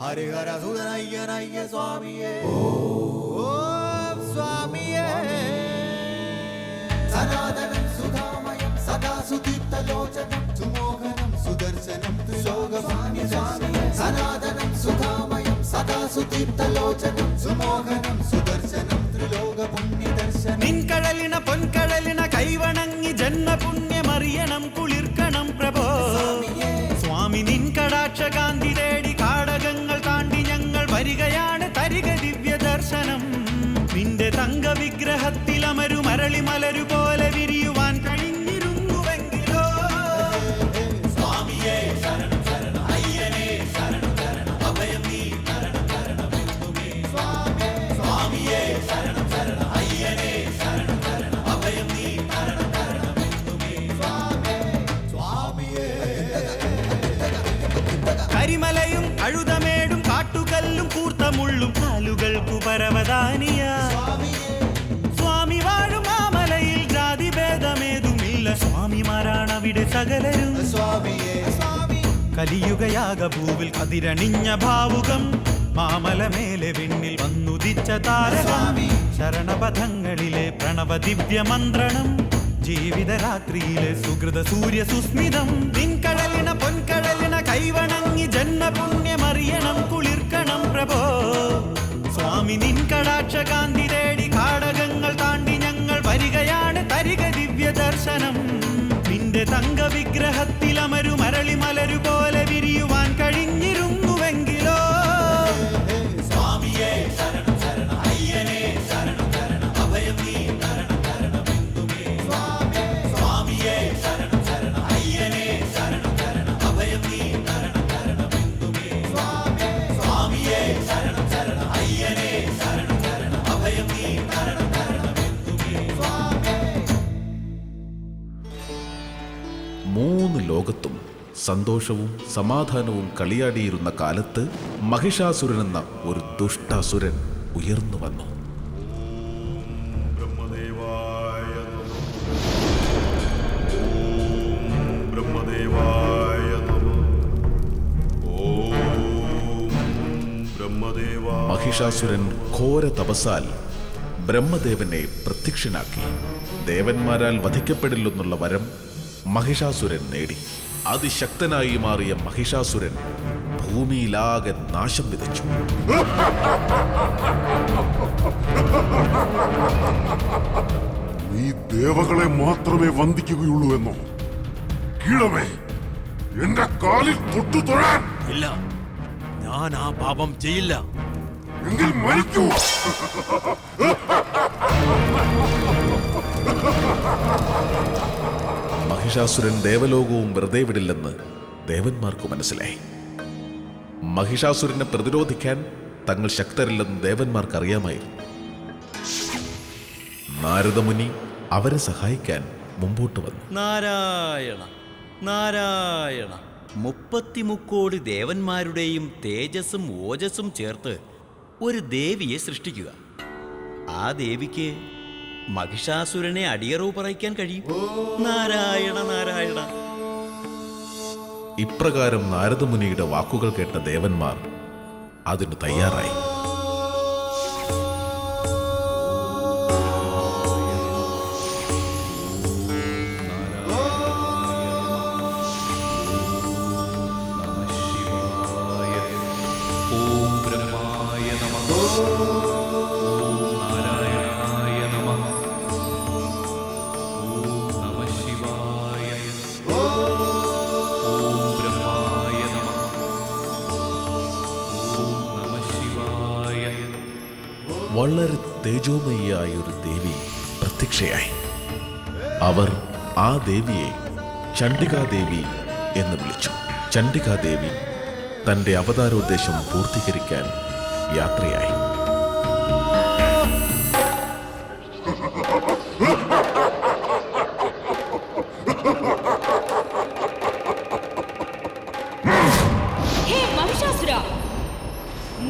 ഹരിഹര സുതനയ്യനയ്യ സ്വാമിയേ ഓം സ്വാമിയേ സനാതനം സുധാമയം സദാ സുദീപ്തലോചനം സുമോഹനം സുദർശനം ത്രിലോകമാന്യ സ്വാമിയേ സനാതനം സുധാമയം സദാ സുദീപ്തലോചനം സുമോഹനം സുദർശനം ത്രിലോക പുണ്യദർശനം നിൻകടലിന പൊൻകടലിന കൈവണങ്ങി ജന്മപുണ്യമറിയണം കുളിർക്കണം പ്രഭോ സ്വാമി നിൻ കടാക്ഷകാന്തി തേടി കാടകങ്ങൾ താണ്ടി ഞങ്ങൾ വരികയാണ് തരിക ദിവ്യ ദർശനം നിന്റെ തങ്ക വിഗ്രഹത്തിൽ അമരു മരളി മലരു പോലെ വിരിയുവാൻ കഴിഞ്ഞിരുന്നുവെങ്കിലോ സ്വാമിയേ ശരണം ശരണം അയ്യനേ ശരണം ശരണം അഭയം നീ ശരണം ശരണമെന്നുമേ സ്വാമിയേ ശരണം ശരണം അയ്യനേ ശരണം ശരണം അഭയം നീ ശരണം ശരണമെന്നുമേ സ്വാമിയേ കരിമലയും അഴുതമേടും കാട്ടുകല്ലും കൂർത്തമുള്ളും കാലുകൾക്കു പരവതാനിയ സ്വാമി വാഴും ആ മലയിൽ ജാതി ഭേദമേതുമില്ല സ്വാമിമാരാണവിടെ സകലരും സ്വാമിയേ കലിയുഗയാക ഭൂവിൽ കതിരണിഞ്ഞ ഭാവുകം മാമലമേലെ വിണ്ണിൽ വന്നുദിച്ച താരകം ശരണപഥങ്ങളിലെ പ്രണവ ദിവ്യമന്ത്രണം ജീവിതരാത്രിയിലെ സുഹൃത സൂര്യ സുസ്മിതം നിൻകടലിന പൊൻകടലിന കൈവണങ്ങി ജന്മപുണ്യമറിയണം കുളിർക്കണം പ്രഭോ സ്വാമി നിൻ കടാക്ഷകാന്തി തേടി കാടകങ്ങൾ താണ്ടി ഞങ്ങൾ വരികയാണ് തരിക ദിവ്യ ദർശനം നിന്റെ തങ്ക വിഗ്രഹത്തിൽ അമരു മരളി മലരു പോലെ വിരിയുവാൻ കഴിഞ്ഞിരുന്നുവെങ്കിലോ സ്വാമിയേ ശരണം ശരണം അയ്യനേ ശരണം ശരണം അഭയം നീ ശരണം ശരണമെന്നുമേ സ്വാമിയേ ശരണം ശരണം അയ്യനേ ശരണം ശരണം അഭയം നീ ശരണം ശരണമെന്നുമേ സ്വാമിയേ ശരണം ശരണം അയ്യനേ ശരണം ശരണം അഭയം നീ ശരണം ശരണമെന്നുമേ മൂന്ന് ലോകത്തും സന്തോഷവും സമാധാനവും കളിയാടിയിരുന്ന കാലത്ത് മഹിഷാസുരൻ എന്ന ഒരു ദുഷ്ടാസുരൻ ഉയർന്നു വന്നു. മഹിഷാസുരൻ ഘോര തപസാൽ ബ്രഹ്മദേവനെ പ്രത്യക്ഷനാക്കി. ദേവന്മാരാൽ വധിക്കപ്പെടില്ലെന്നുള്ള വരം മഹിഷാസുരൻ നേടി. അതിശക്തനായി മാറിയ മഹിഷാസുരൻ ഭൂമിയിലാകെ നാശം വിതച്ചു. നീ ദേവകളെ മാത്രമേ വന്ദിക്കുകയുള്ളൂ എന്നോ? കീഴമേ, എന്റെ കാലിൽ തൊട്ടു തൊഴാൻ! ഇല്ല, ഞാൻ ആ പാപം ചെയ്യില്ല. എങ്കിൽ മരിക്കൂ! മഹിഷാസുരൻ ദേവലോകവും വെറുതെ വിടില്ലെന്ന് ദേവന്മാർക്ക് മനസ്സിലായി. മഹിഷാസുരനെ പ്രതിരോധിക്കാൻ തങ്ങൾ ശക്തരില്ലെന്ന് ദേവന്മാർക്ക് അറിയാമായിരുന്നു. നാരദമുനി അവരെ സഹായിക്കാൻ മുമ്പോട്ട് വന്നു. നാരായണ നാരായണ, 33 കോടി ദേവന്മാരുടെയും തേജസ്സും ഓജസ്സും ചേർത്ത് ഒരു ദേവിയെ സൃഷ്ടിക്കുക. ആ ദേവിക്ക് മഹിഷാസുരനെ അടിയറവ് പറയിക്കാൻ കഴിയും. നാരായണ നാരായണ. ഇപ്രകാരം നാരദമുനിയുടെ വാക്കുകൾ കേട്ട ദേവന്മാർ അതിന് തയ്യാറായി. വളരെ തേജോമയിയായ ഒരു ദേവി പ്രത്യക്ഷയായി. അവർ ആ ദേവിയെ ചണ്ഡികാദേവി എന്ന് വിളിച്ചു. ചണ്ഡികാദേവി തന്റെ അവതാരോദ്ദേശം പൂർത്തീകരിക്കാൻ യാത്രയായി.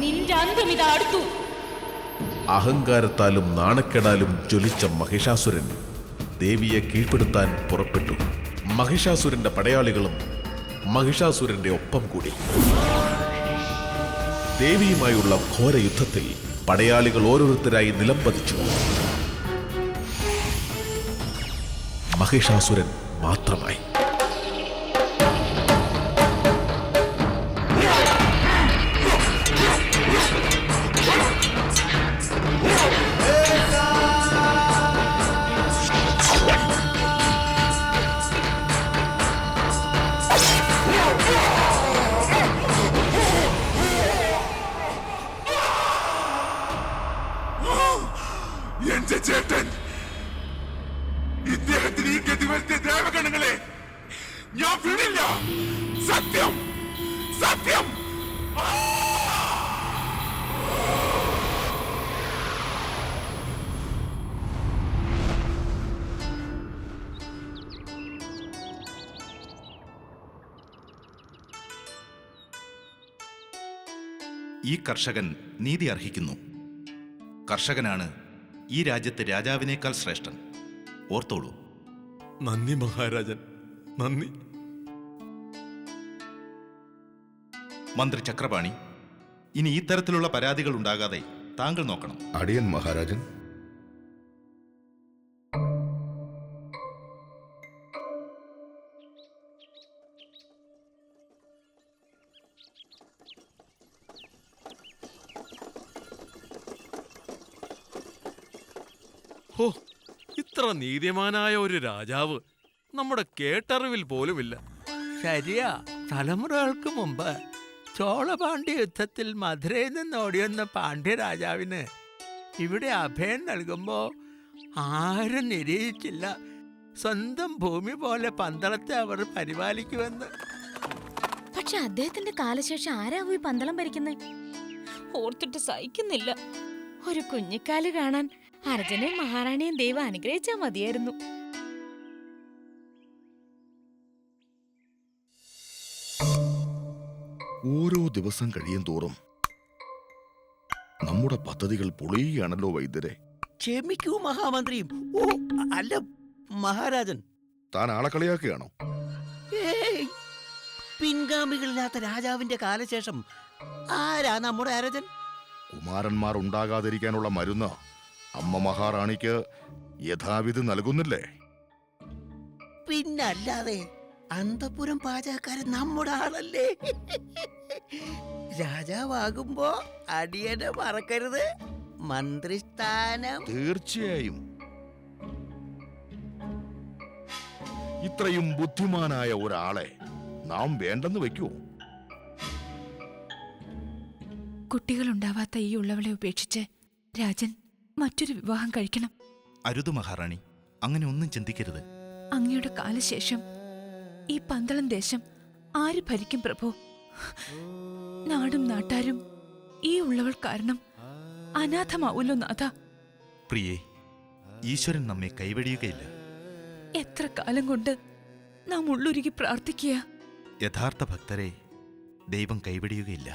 നിന്റെ അന്തമിത അടുത്തു. അഹങ്കാരത്താലും നാണക്കെടാലും ജ്വലിച്ച മഹിഷാസുരൻ ദേവിയെ കീഴ്പ്പെടുത്താൻ പുറപ്പെട്ടു. മഹിഷാസുരന്റെ പടയാളികളും മഹിഷാസുരന്റെ ഒപ്പം കൂടി. ദേവിയുമായുള്ള ഘോര യുദ്ധത്തിൽ പടയാളികൾ ഓരോരുത്തരായി നിലംപതിച്ചു. മഹിഷാസുരൻ മാത്രമായി. എന്റെ ചേട്ടൻ, ഇദ്ദേഹത്തിന് ഈ ഗതി വരുത്തിയ ദേവഗണങ്ങളെ ഞാൻ വിടില്ല. സത്യം, സത്യം. ഈ കർഷകൻ നീതി അർഹിക്കുന്നു. കർഷകനാണ് ഈ രാജ്യത്തെ രാജാവിനേക്കാൾ ശ്രേഷ്ഠൻ. ഓർത്തോളൂ. നന്ദി മഹാരാജൻ, നന്ദി. മന്ത്രി ചക്രപാണി, ഇനി ഈ തരത്തിലുള്ള പരാതികൾ ഉണ്ടാകാതെ താങ്കൾ നോക്കണം. അടിയൻ മഹാരാജൻ. ഹോ, ഇത്ര നീതിമാനായ ഒരു രാജാവ് നമ്മുടെ കേട്ടറിവിൽ പോലുമില്ല. ശരിയാ. തലമുറകൾക്ക് മുമ്പ് ചോളപാണ്ഡ്യ യുദ്ധത്തിൽ മധുരയിൽ നിന്ന് ഓടിവന്ന പാണ്ഡ്യരാജാവിന് ഇവിടെ അഭയം നൽകുമ്പോ ആരും നിരീക്ഷിച്ചില്ല സ്വന്തം ഭൂമി പോലെ പന്തളത്തെ അവർ പരിപാലിക്കുമെന്ന്. പക്ഷെ അദ്ദേഹത്തിന്റെ കാലശേഷം ആരാവും ഈ പന്തളം ഭരിക്കുന്നത്? ഓർത്തിട്ട് സഹിക്കുന്നില്ല. ഒരു കുഞ്ഞിക്കാല് കാണാൻ അർജുനെയും മഹാറാണിയും ദൈവം അനുഗ്രഹിച്ചാ മതിയായിരുന്നു. ഓരോ ദിവസം കഴിയും തോറും നമ്മുടെ പദ്ധതികൾ പൊളിയുകയാണല്ലോ വൈദ്യരെ. ക്ഷമിക്കൂ മഹാമന്ത്രിയും. ഓ അല്ല മഹാരാജൻ. താൻ ആളെ കളിയാക്കുകയാണോ? ഏയ്, പിൻഗാമികളില്ലാത്ത രാജാവിന്റെ കാലശേഷം ആരാ നമ്മുടെ അരജൻ? കുമാരന്മാർ ഉണ്ടാകാതിരിക്കാനുള്ള മരുന്ന് അമ്മ മഹാറാണിക്ക് യഥാവിധി നൽകുന്നില്ലേ? പിന്നല്ലാതെ അന്തപുരം പാചകക്കാരൻ നമ്മുടെ ആളല്ലേ. രാജാവാകുമ്പോ അടിയനെ മറക്കരുത്. മന്ത്രിസ്ഥാനം തീർച്ചയായും. ഇത്രയും ബുദ്ധിമാനായ ഒരാളെ നാം വേണ്ടെന്ന് വെക്കൂ. കുട്ടികളുണ്ടാവാത്ത ഈ ഉള്ളവളെ ഉപേക്ഷിച്ച് രാജൻ മറ്റൊരു വിവാഹം കഴിക്കണം. അരുത് മഹാറാണി, അങ്ങനെ ഒന്നും ചിന്തിക്കരുത്. അങ്ങയുടെ കാലശേഷം ഈ പന്തളം ദേശം ആര് ഭരിക്കും പ്രഭു? നാടും നാട്ടാരും ഈ ഉള്ളവൾ കാരണം അനാഥമാവൂല്ലോ നാഥ. പ്രിയേ, ഈശ്വരൻ നമ്മെ കൈവെടിയുകയില്ല. എത്ര കാലം കൊണ്ട് നാം ഉള്ളുരുകി പ്രാർത്ഥിക്കുക. യഥാർത്ഥ ഭക്തരെ ദൈവം കൈവെടിയുകയില്ല.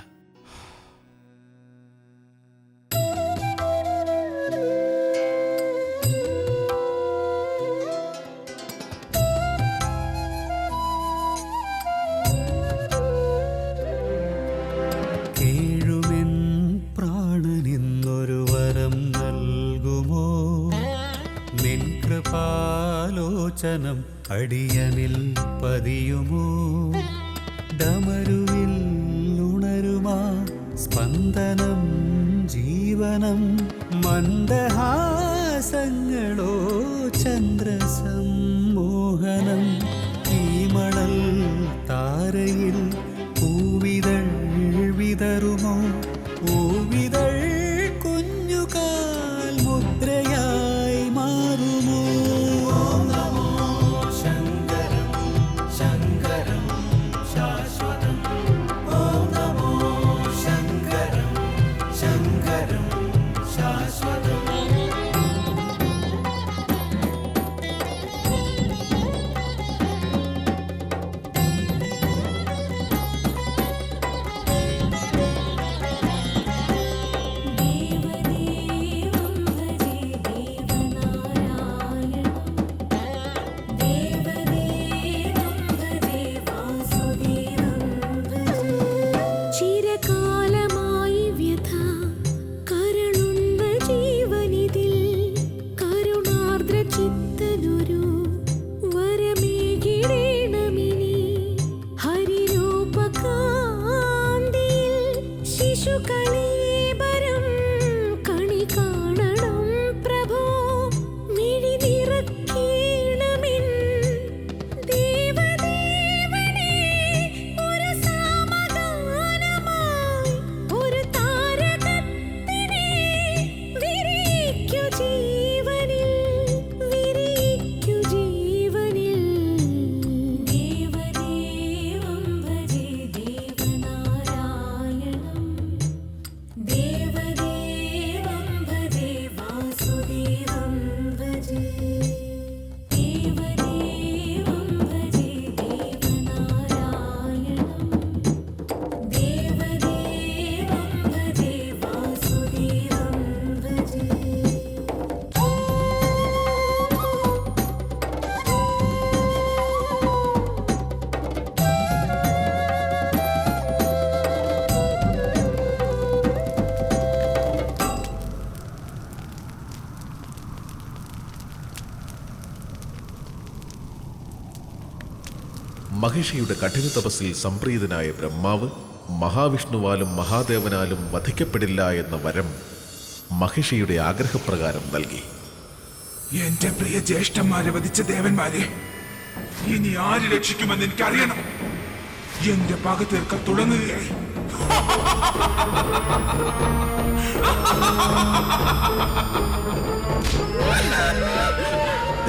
കേഴുമെൻ പ്രാണനിന്നൊരു വരം നൽകുമോ? നിൻ കൃപാലോചനം അടിയനിൽ പതിയുമോ? ഡമരുവിൽ ഉണരുമാ സ്പന്ദനം ജീവനം, മന്ദഹാസങ്ങളോ ചന്ദ്രസമ്മോഹനം. ഈ മണൽ താരയിൽ പൂവിതൾ വിതറുമോ? പൂവിതൾ കുഞ്ഞുകാൽ മുദ്രയായി മാറുമോ? ഓം നമോ ശങ്കരം ശങ്കരം ശാശ്വതം. ഓം നമോ ശങ്കരം ശങ്കരം ശാശ്വതം. വിഷുകളീബരം കണി കാണണം പ്രഭോ മിഴി നിറക്കീണമിൻ ദേവദേവനേ ഒരു സാമഗാനമായി ഒരു താരകത്തിനെ വിരിയിക്കു ജീവനിൽ വിരിയിക്കു ജീവനിൽ ദേവദേവം ഭജേ ദേവനാരായണം ദേവദേവം ഭജേ വാസുദേവം ഭജേ ദേവദേവം ഭജേ ദേവനാരായണം ദേവദേവം ഭജേ വാസുദേവം ഭജേ മഹിഷിയുടെ കഠിന തപസ്സിൽ സംപ്രീതനായ ബ്രഹ്മാവ് മഹാവിഷ്ണുവാലും മഹാദേവനാലും വധിക്കപ്പെടില്ല എന്ന വരം മഹിഷിയുടെ ആഗ്രഹപ്രകാരം നൽകി. എന്റെ പ്രിയ ജ്യേഷ്ഠന്മാരെ വധിച്ച ദേവന്മാരെ ഇനി ആര് രക്ഷിക്കുമെന്ന് എനിക്കറിയണം. എന്റെ പക തീർക്കാൻ തുടങ്ങുകയായി.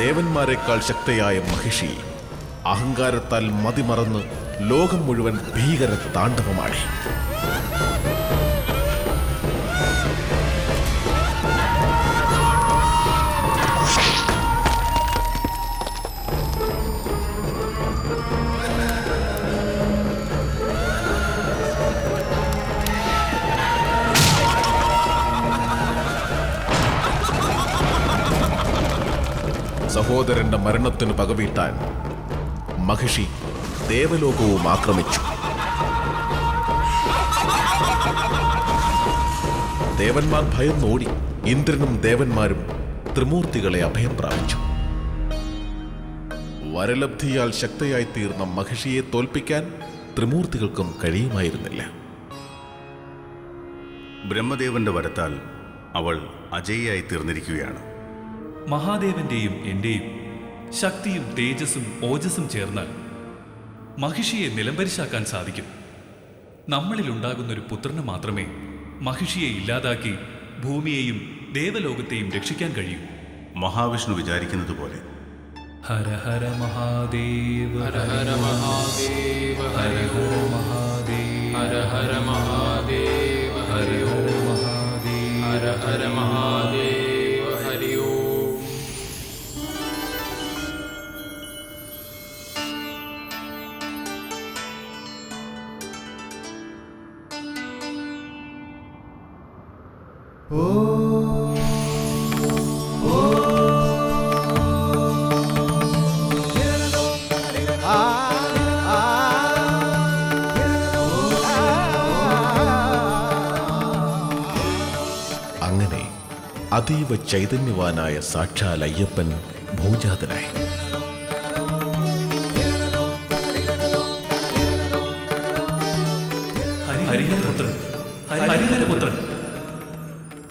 ദേവന്മാരെക്കാൾ ശക്തയായ മഹിഷി അഹങ്കാരത്താൽ മതിമറന്ന് ലോകം മുഴുവൻ ഭീകര താണ്ഡവമാടി. സഹോദരന്റെ മരണത്തിന് പകവീട്ടാൻ മഹിഷി ദേവലോകവും ആക്രമിച്ചു. ദേവന്മാർ ഭയന്നോടി. ഇന്ദ്രനും ദേവന്മാരും ത്രിമൂർത്തികളെ അഭയം പ്രാപിച്ചു. വരലബ്ധിയാൽ ശക്തയായി തീർന്ന മഹിഷിയെ തോൽപ്പിക്കാൻ ത്രിമൂർത്തികൾക്കും കഴിയുമായിരുന്നില്ല. ബ്രഹ്മദേവന്റെ വരത്താൽ അവൾ അജയ്യായി തീർന്നിരിക്കുകയാണ്. മഹാദേവന്റെയും എന്റെയും ശക്തിയും തേജസ്സും ഓജസ്സും ചേർന്നാൽ മഹിഷിയെ നിലംപരിശാക്കാൻ സാധിക്കും. നമ്മളിലുണ്ടാകുന്നൊരു പുത്രന് മാത്രമേ മഹിഷിയെ ഇല്ലാതാക്കി ഭൂമിയെയും ദേവലോകത്തെയും രക്ഷിക്കാൻ കഴിയൂ. മഹാവിഷ്ണു വിചാരിക്കുന്നത് പോലെ. ഹര ഹര മഹാദേവ ഹര ഹര മഹാദേവ ഹര ഹര മഹാദേവ ഹര ഹര മഹാദേവ ഹര ഹര മഹാദേവ ഹര ഹര മഹാദേവ ഹരി ഓം. അങ്ങനെ അതീവ ചൈതന്യവാനായ സാക്ഷാൽ അയ്യപ്പൻ ഭൂജാതനായി. ഹരിഹരപുത്രൻ ഹരിഹരപുത്രൻ.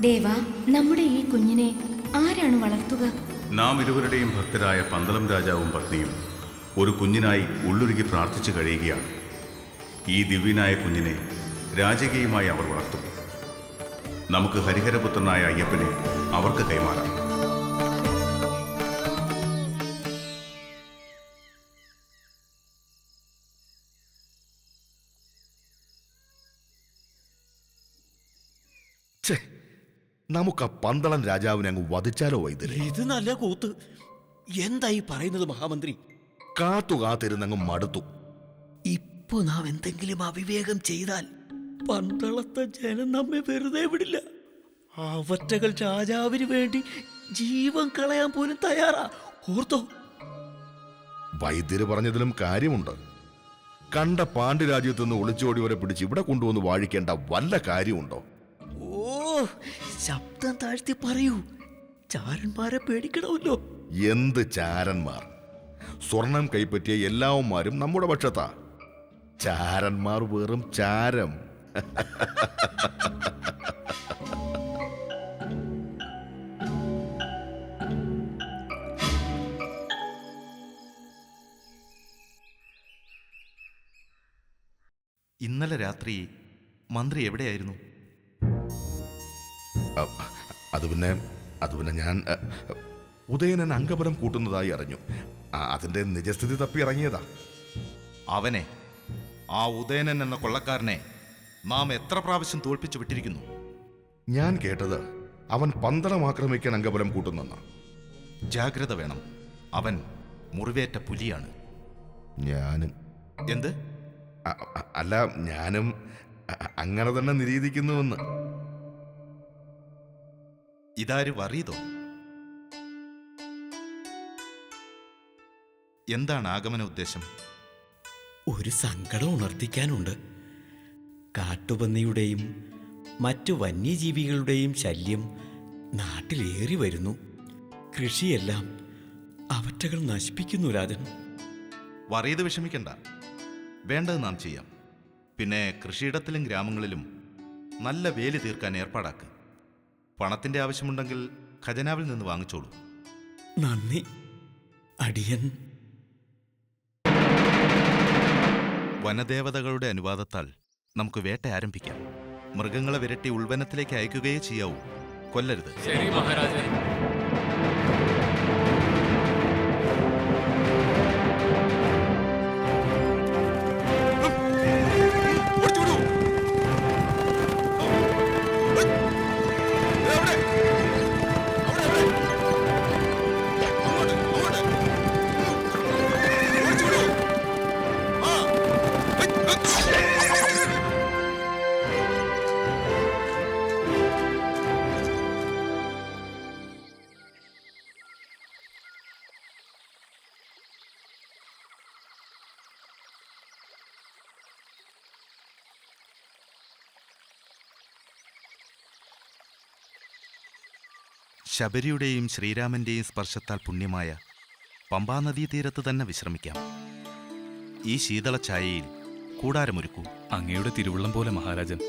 ദേവ, നമ്മുടെ ഈ കുഞ്ഞിനെ ആരാണ് വളർത്തുക? നാം ഇരുവരുടെയും ഭക്തരായ പന്തളം രാജാവും പത്നിയും ഒരു കുഞ്ഞിനായി ഉള്ളുരുകി പ്രാർത്ഥിച്ചു കഴിയുകയാണ്. ഈ ദിവ്യനായ കുഞ്ഞിനെ രാജകീയമായി അവർ വളർത്തും. നമുക്ക് ഹരിഹരപുത്രനായ അയ്യപ്പനെ അവർക്ക് കൈമാറാം. നമുക്ക് ആ പന്തളം രാജാവിനെ അങ്ങ് വധിച്ചാലോ വൈദ്യരെ? ഇത് നല്ല കൂത്ത്. എന്തായി പറയുന്നത് മഹാമന്ത്രി? കാത്തുകാത്തിരുന്നങ്ങ് മടുത്തു. ഇപ്പൊ നാം എന്തെങ്കിലും അവിവേകം ചെയ്താൽ പന്തളത്തെ ജനം നമ്മെ വെറുതെ വിടില്ല. അവറ്റകൾ രാജാവിന് വേണ്ടി ജീവൻ കളയാൻ പോലും തയ്യാറാ. ഓർത്തോ? വൈദ്യര് പറഞ്ഞതിലും കാര്യമുണ്ട്. കണ്ട പാണ്ഡ്യരാജ്യത്തു നിന്ന് ഒളിച്ചോടിയവരെ പിടിച്ച് ഇവിടെ കൊണ്ടുവന്ന് വാഴിക്കേണ്ട വല്ല കാര്യമുണ്ടോ? ഓ, ശബ്ദം താഴ്ത്തി പറയൂ. ചാരന്മാരെ പേടിക്കണമല്ലോ. എന്ത് ചാരന്മാർ? സ്വർണം കൈപ്പറ്റിയ എല്ലാവന്മാരും നമ്മുടെ പക്ഷത്താ. ചാരന്മാർ വെറും ചാരം. രാത്രി മന്ത്രി എവിടെയായിരുന്നു? അത് പിന്നെ ഞാൻ ഉദയനൻ അംഗബലം കൂട്ടുന്നതായി അറിഞ്ഞു. അതിന്റെ നിജസ്ഥിതി തപ്പി ഇറങ്ങിയതാ. അവനെ, ആ ഉദയനൻ എന്ന കൊള്ളക്കാരനെ നാം എത്ര പ്രാവശ്യം തോൽപ്പിച്ചു വിട്ടിരിക്കുന്നു? ഞാൻ കേട്ടത് അവൻ പന്തളം ആക്രമിക്കാൻ അംഗബലം കൂട്ടുന്നെന്ന. ജാഗ്രത വേണം. അവൻ മുറിവേറ്റ പുലിയാണ്. ഞാനും എന്ത്? അല്ല, ഞാനും അങ്ങനെ തന്നെ നിരീതിക്കുന്നുവെന്ന്. ഇതാര് വറീതോ? എന്താണ് ആഗമന ഉദ്ദേശം? ഒരു സങ്കടം ഉണർത്തിക്കാനുണ്ട്. കാട്ടുപന്നിയുടെയും മറ്റു വന്യജീവികളുടെയും ശല്യം നാട്ടിലേറി വരുന്നു. കൃഷിയെല്ലാം അവറ്റകൾ നശിപ്പിക്കുന്നു രാജൻ. വറീത് വിഷമിക്കണ്ട, വേണ്ടത് നാം ചെയ്യാം. പിന്നെ കൃഷിയിടത്തിലും ഗ്രാമങ്ങളിലും നല്ല വേലി തീർക്കാൻ ഏർപ്പാടാക്ക്. പണത്തിന്റെ ആവശ്യമുണ്ടെങ്കിൽ ഖജനാവിൽ നിന്ന് വാങ്ങിച്ചോളൂ. നന്ദി അടിയൻ. വനദേവതകളുടെ അനുവാദത്താൽ നമുക്ക് വേട്ട ആരംഭിക്കാം. മൃഗങ്ങളെ വിരട്ടി ഉൾവനത്തിലേക്ക് അയക്കുകയേ ചെയ്യാവൂ. കൊല്ലരുത്. ശരി മഹാരാജൻ. ശബരിയുടെയും ശ്രീരാമന്റെയും സ്പർശത്താൽ പുണ്യമായ പമ്പാനദീതീരത്ത് തന്നെ വിശ്രമിക്കാം. ഈ ശീതളഛായയിൽ കൂടാരമൊരുക്കൂ. അങ്ങയുടെ തിരുവുള്ളം പോലെ മഹാരാജൻ.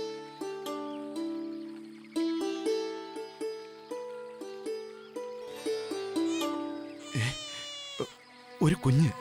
ഒരു കുഞ്ഞ്.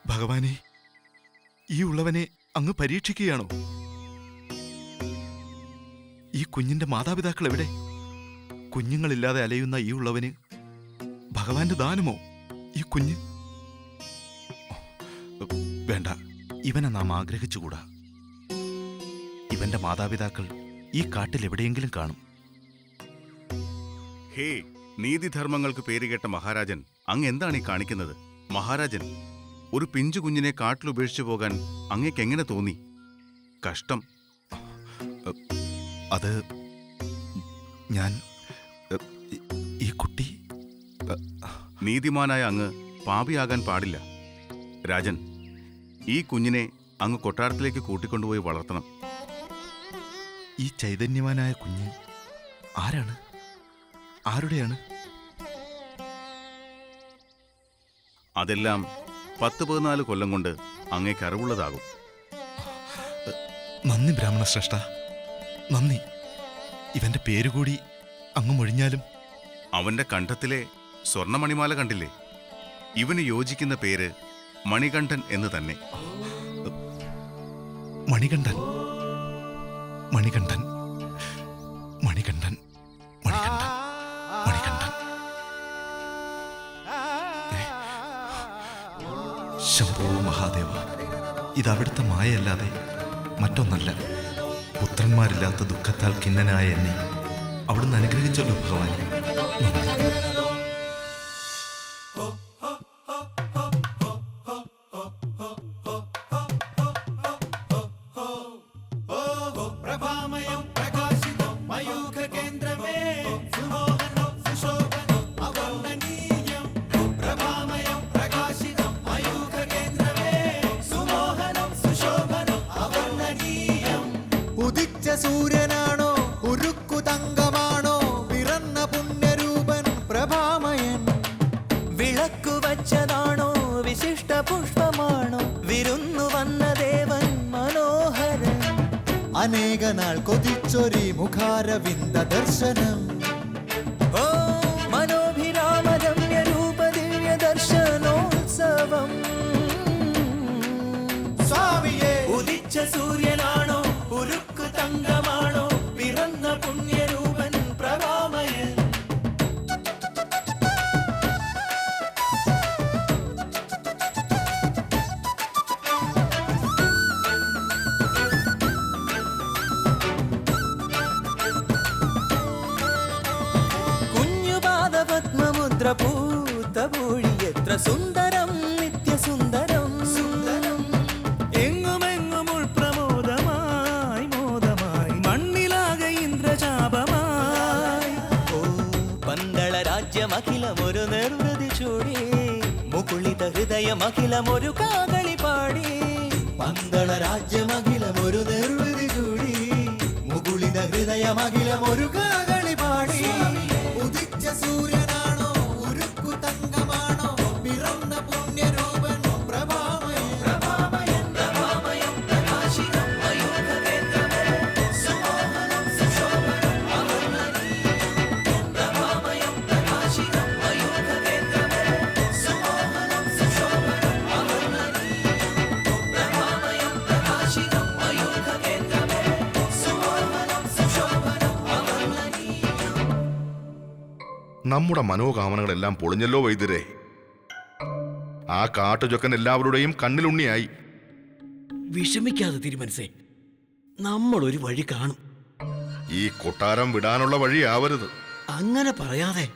ഭഗവാനെ, ഈ ഉള്ളവനെ അങ്ങ് പരീക്ഷിക്കുകയാണോ? ഈ കുഞ്ഞിന്റെ മാതാപിതാക്കൾ എവിടെ? കുഞ്ഞുങ്ങളില്ലാതെ അലയുന്ന ഈ ഉള്ളവന് ഭഗവാന്റെ ദാനമോ ഈ കുഞ്ഞ്? വേണ്ട, ഇവനെ നാം ആഗ്രഹിച്ചുകൂടാ. ഇവന്റെ മാതാപിതാക്കൾ ഈ കാട്ടിൽ എവിടെയെങ്കിലും കാണും. ഹേ, നീതിധർമ്മങ്ങൾക്ക് പേരുകേട്ട മഹാരാജൻ, അങ്ങ് എന്താണ് ഈ കാണിക്കുന്നത്? മഹാരാജൻ, ഒരു പിഞ്ചു കുഞ്ഞിനെ കാട്ടിലുപേക്ഷിച്ചു പോകാൻ അങ്ങേക്ക് എങ്ങനെ തോന്നി? കഷ്ടം. അത് ഞാൻ ഈ കുട്ടി. നീതിമാനായ അങ്ങ് പാപിയാകാൻ പാടില്ല. രാജൻ, ഈ കുഞ്ഞിനെ അങ്ങ് കൊട്ടാരത്തിലേക്ക് കൂട്ടിക്കൊണ്ടുപോയി വളർത്തണം. ഈ ചൈതന്യവാനായ കുഞ്ഞ് ആരാണ്? ആരുടെയാണ്? അതെല്ലാം 10-14 കൊല്ലം കൊണ്ട് അങ്ങേക്ക് അറിവുള്ളതാകും. നന്ദി ബ്രാഹ്മണ ശ്രേഷ്ഠ, നന്ദി. ഇവന്റെ പേരുകൂടി അങ്ങ് മൊഴിഞ്ഞാലും. അവന്റെ കണ്ഠത്തിലെ സ്വർണമണിമാല കണ്ടില്ലേ? ഇവന് യോജിക്കുന്ന പേര് മണികണ്ഠൻ എന്ന് തന്നെ. മണികണ്ഠൻ, മണികണ്ഠൻ, മണികണ്ഠൻ, മണികണ്ഠൻ, മണികണ്ഠൻ. ശംഭോ മഹാദേവ, ഇതവിടുത്തെ മായയല്ലാതെ മറ്റൊന്നല്ല. പുത്രന്മാരില്ലാത്ത ദുഃഖത്താൽ ഖിന്നനായ എന്നെ അവിടുന്ന് അനുഗ്രഹിച്ചല്ലോ ഭഗവാൻ. ഉദിക്ക അനേക നാൾ കൊതിച്ചൊരി മുഖാരവിന്ദ ദർശനം. ഓ മനോഭിരാമരമ്യ രൂപ ദിവ്യ ദർശനോത്സവം. സ്വാമിയേ ഉദിച്ച സൂര്യനാണോ ഉരുക്കു തങ്കമാണോ പിറന്ന പുണ്യരൂപൻ പ്രഭാമയൻ. പൂത്തപൂഴി എത്ര സുന്ദരം നിത്യസുന്ദരം സുന്ദരം. എങ്ങുമെങ്ങും ഉൾപ്രമോദമായി മോദമായി മണ്ണിലാകെ ഇന്ദ്രചാപമായി. ഓ പന്തള രാജ്യമഖിലമൊരു നിർവൃതി ചൂടി മുകുളിത ഹൃദയമഖിലമൊരു കാകളി പാടി. പന്തള രാജ്യമഖിലമൊരു നിർവൃതി ചൂടി മുകുളിത ഹൃദയമഖിലമൊരു കാകളി പാടി. ഉദിച്ച സൂര്യനാണോ ഉരുക്കു തങ്കമാണോ പിറന്ന പുണ്യരൂപൻ പ്രഭാമയൻ. പ്രഭാമയൻ പ്രഭാമയം പ്രകാശികം മയൂഖവേന്ദ്രമേ സുമോഹനം സുശോഭനം അവർണ്ണനീയം. പ്രഭാമയം പ്രകാശികം മയൂഖവേന്ദ്രമേ സുമോഹനം സുശോഭനം അവർണ്ണനീയം. പ്രഭാമയം പ്രകാശികം മയൂഖവേന്ദ്രമേ സുമോഹനം സുശോഭനം അവർണ്ണനീയം. നമ്മുടെ മനോകാമനകളെല്ലാം പൊളിഞ്ഞല്ലോ വൈദ്യരെ. ആ കാട്ടുചൊക്കൻ എല്ലാവരുടെയും കണ്ണിലുണ്ണിയായി. വിഷമിക്കാതെ തിരുമനസേ, നമ്മൾ ഒരു വഴി കാണും. ഈ കൊട്ടാരം വിടാനുള്ള വഴിയാവരുത്. അങ്ങനെ പറയാതെ.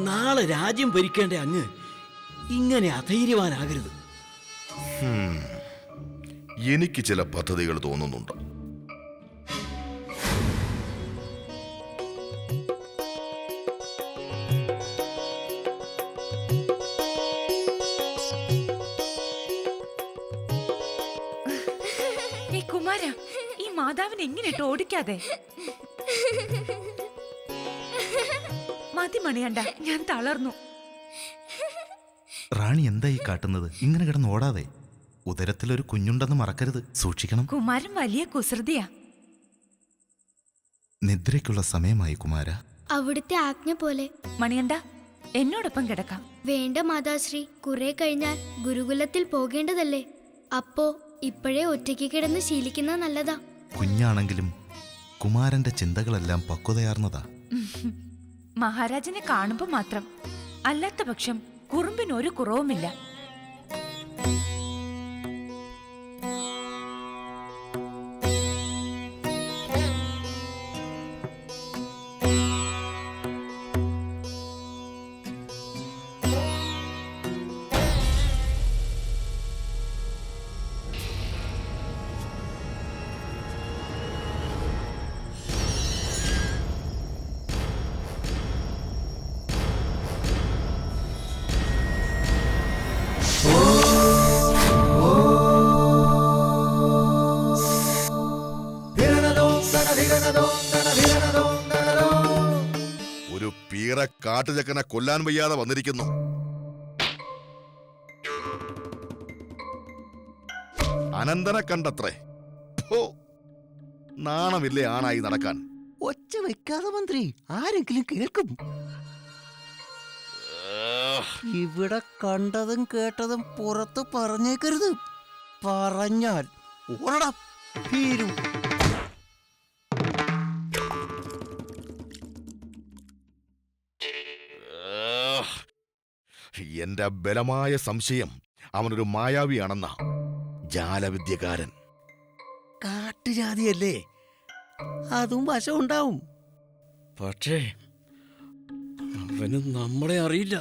നാളെ രാജ്യം ഭരിക്കേണ്ട അങ്ങ് ഇങ്ങനെ അധൈര്യവാനാകരുത്. എനിക്ക് ചില പദ്ധതികൾ തോന്നുന്നുണ്ട്. കുമാര, ഈ മാതാവിനെ എങ്ങനെ ഓടിക്കാതെ? മതി മണിയണ്ട, ഞാൻ തളർന്നു. റാണി എന്തായി കാട്ടുന്നത്? ഇങ്ങനെ കിടന്ന് ഓടാതെ. ഉദരത്തിലൊരു കുഞ്ഞുണ്ടെന്ന് മറക്കരുത്, സൂക്ഷിക്കണം. കുമാരൻ വലിയ കുസൃതിയാ. നിദ്രയ്ക്കുള്ള സമയമായി കുമാര. അവിടുത്തെ ആജ്ഞ പോലെ. മണിയണ്ട, എന്നോടൊപ്പം കിടക്കാം. വേണ്ട മാതാശ്രീ, കുറെ കഴിഞ്ഞാൽ ഗുരുകുലത്തിൽ പോകേണ്ടതല്ലേ. അപ്പോ ഇപ്പോഴേ ഒറ്റയ്ക്ക് കിടന്ന് ശീലിക്കുന്നത് നല്ലതാ. കുഞ്ഞാണെങ്കിലും കുമാരന്റെ ചിന്തകളെല്ലാം പക്വതയാർന്നതാ. മഹാരാജനെ കാണുമ്പോ മാത്രം. അല്ലാത്ത പക്ഷം കുറുമ്പിനൊരു കുറവുമില്ല. ഒരു പീറ കാട്ടുചക്കനെ കൊല്ലാൻ വയ്യാതെ വന്നിരിക്കുന്നു. അനന്തനെ കണ്ടത്രേ. നാണമില്ലേ ആണായി നടക്കാൻ? ഒച്ച വെക്കാതെ മന്ത്രി, ആരെങ്കിലും കേൾക്കും. ഇവിടെ കണ്ടതും കേട്ടതും പുറത്ത് പറഞ്ഞേക്കരുത്. പറഞ്ഞാൽ ഓടണം തീരും. എന്റെ ബലമായ സംശയം അവനൊരു മായാവിയാണെന്ന. ജാലവിദ്യകാരൻ. കാട്ടുജാതിയല്ലേ, അതും വശം ഉണ്ടാവും. പക്ഷേ അവന് നമ്മളെ അറിയില്ല.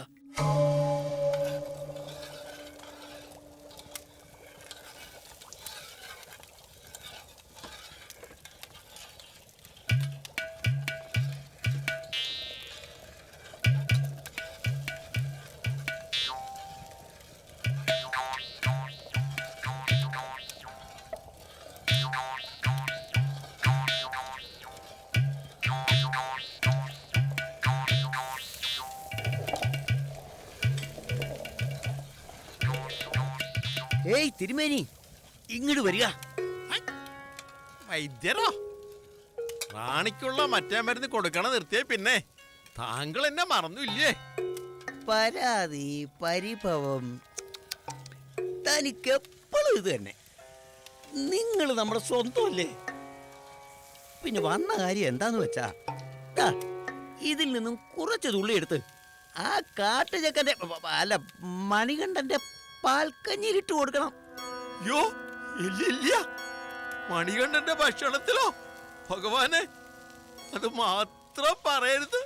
ഏയ് തിരുമേനി, ഇങ്ങോട്ട് വരിക. വൈദ്യരോ, റാണിക്കുള്ള മറ്റേ മരുന്ന് കൊടുക്കണ നിർത്തിയേ പിന്നെ താങ്കൾ എന്നെ മറന്നില്ലേ? പരാതി, പരിഭവം, തനിക്ക് എപ്പോഴും ഇത് തന്നെ. നിങ്ങൾ നമ്മുടെ സ്വന്തമല്ലേ? പിന്നെ വന്ന കാര്യം എന്താന്ന് വെച്ചാ, ഇതിൽ നിന്നും കുറച്ച് തുള്ളി എടുത്ത് ആ കാട്ടുചക്കന്റെ അല്ല മണികണ്ഠന്റെ പാൽക്കഞ്ഞിയിലിട്ട് കൊടുക്കണം. യോ ഇല്ല, മണികണ്ഠന്റെ ഭക്ഷണത്തിലോ? ഭഗവാനെ, അത് മാത്രം പറയരുത്.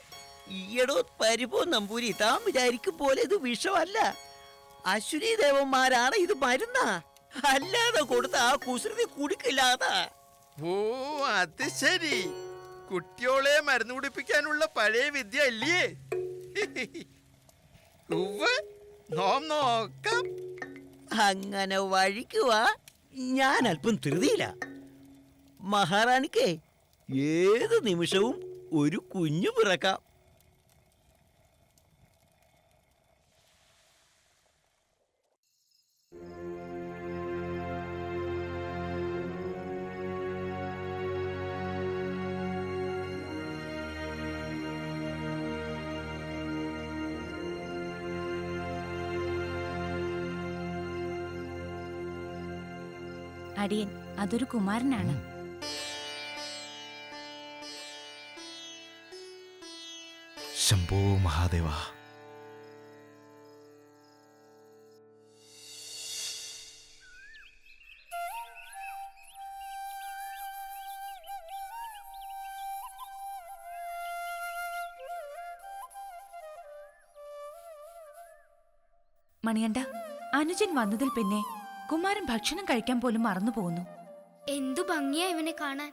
ഈയടോ പരിപോ നമ്പൂരി, താൻ വിചാരിക്കും പോലെ ഇത് വിഷമല്ല. അശ്വിനി ദേവന്മാരാണ് ഇത് മരുന്നാ. അല്ലാതെ കൊടുത്ത ആ കുസൃതി കുടിക്കില്ലാതാ. ഓ അത് ശരി, കുട്ടിയോളെ മരുന്ന് കുടിപ്പിക്കാനുള്ള പഴയ വിദ്യ അല്ലേ? നോക്കാം. അങ്ങനെ വഴിക്കുവാ. ഞാൻ അല്പം ധൃതിയില്ല. മഹാറാണിക്ക് ഏത് നിമിഷവും ഒരു കുഞ്ഞു പിറക്കാം. അടിയൻ അതൊരു കുമാരനാണ്. ശംഭോ മഹാദേവ. മണികണ്ഠ, അനുജൻ വന്നതിൽ പിന്നെ കുമാരൻ ഭക്ഷണം കഴിക്കാൻ പോലും മറന്നു പോകുന്നു. എന്തു ഭംഗിയാ ഇവനെ കാണാൻ.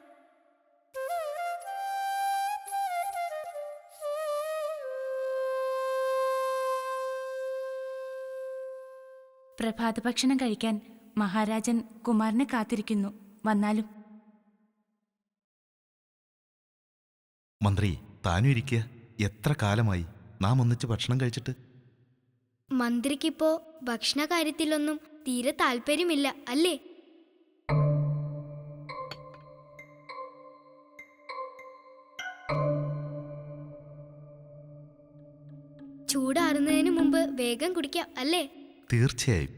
പ്രഭാത ഭക്ഷണം കഴിക്കാൻ മഹാരാജൻ കുമാരനെ കാത്തിരിക്കുന്നു. വന്നാലും. മന്ത്രി, താനും ഇരിക്കുക. എത്ര കാലമായി നാം ഒന്നിച്ച് ഭക്ഷണം കഴിച്ചിട്ട്? മന്ത്രിക്കിപ്പോ ഭക്ഷണ കാര്യത്തിലൊന്നും തീരെ താല്പര്യമില്ല അല്ലേ? ചൂടാറുന്നതിന് മുമ്പ് വേഗം കുടിക്കാം അല്ലേ? തീർച്ചയായും.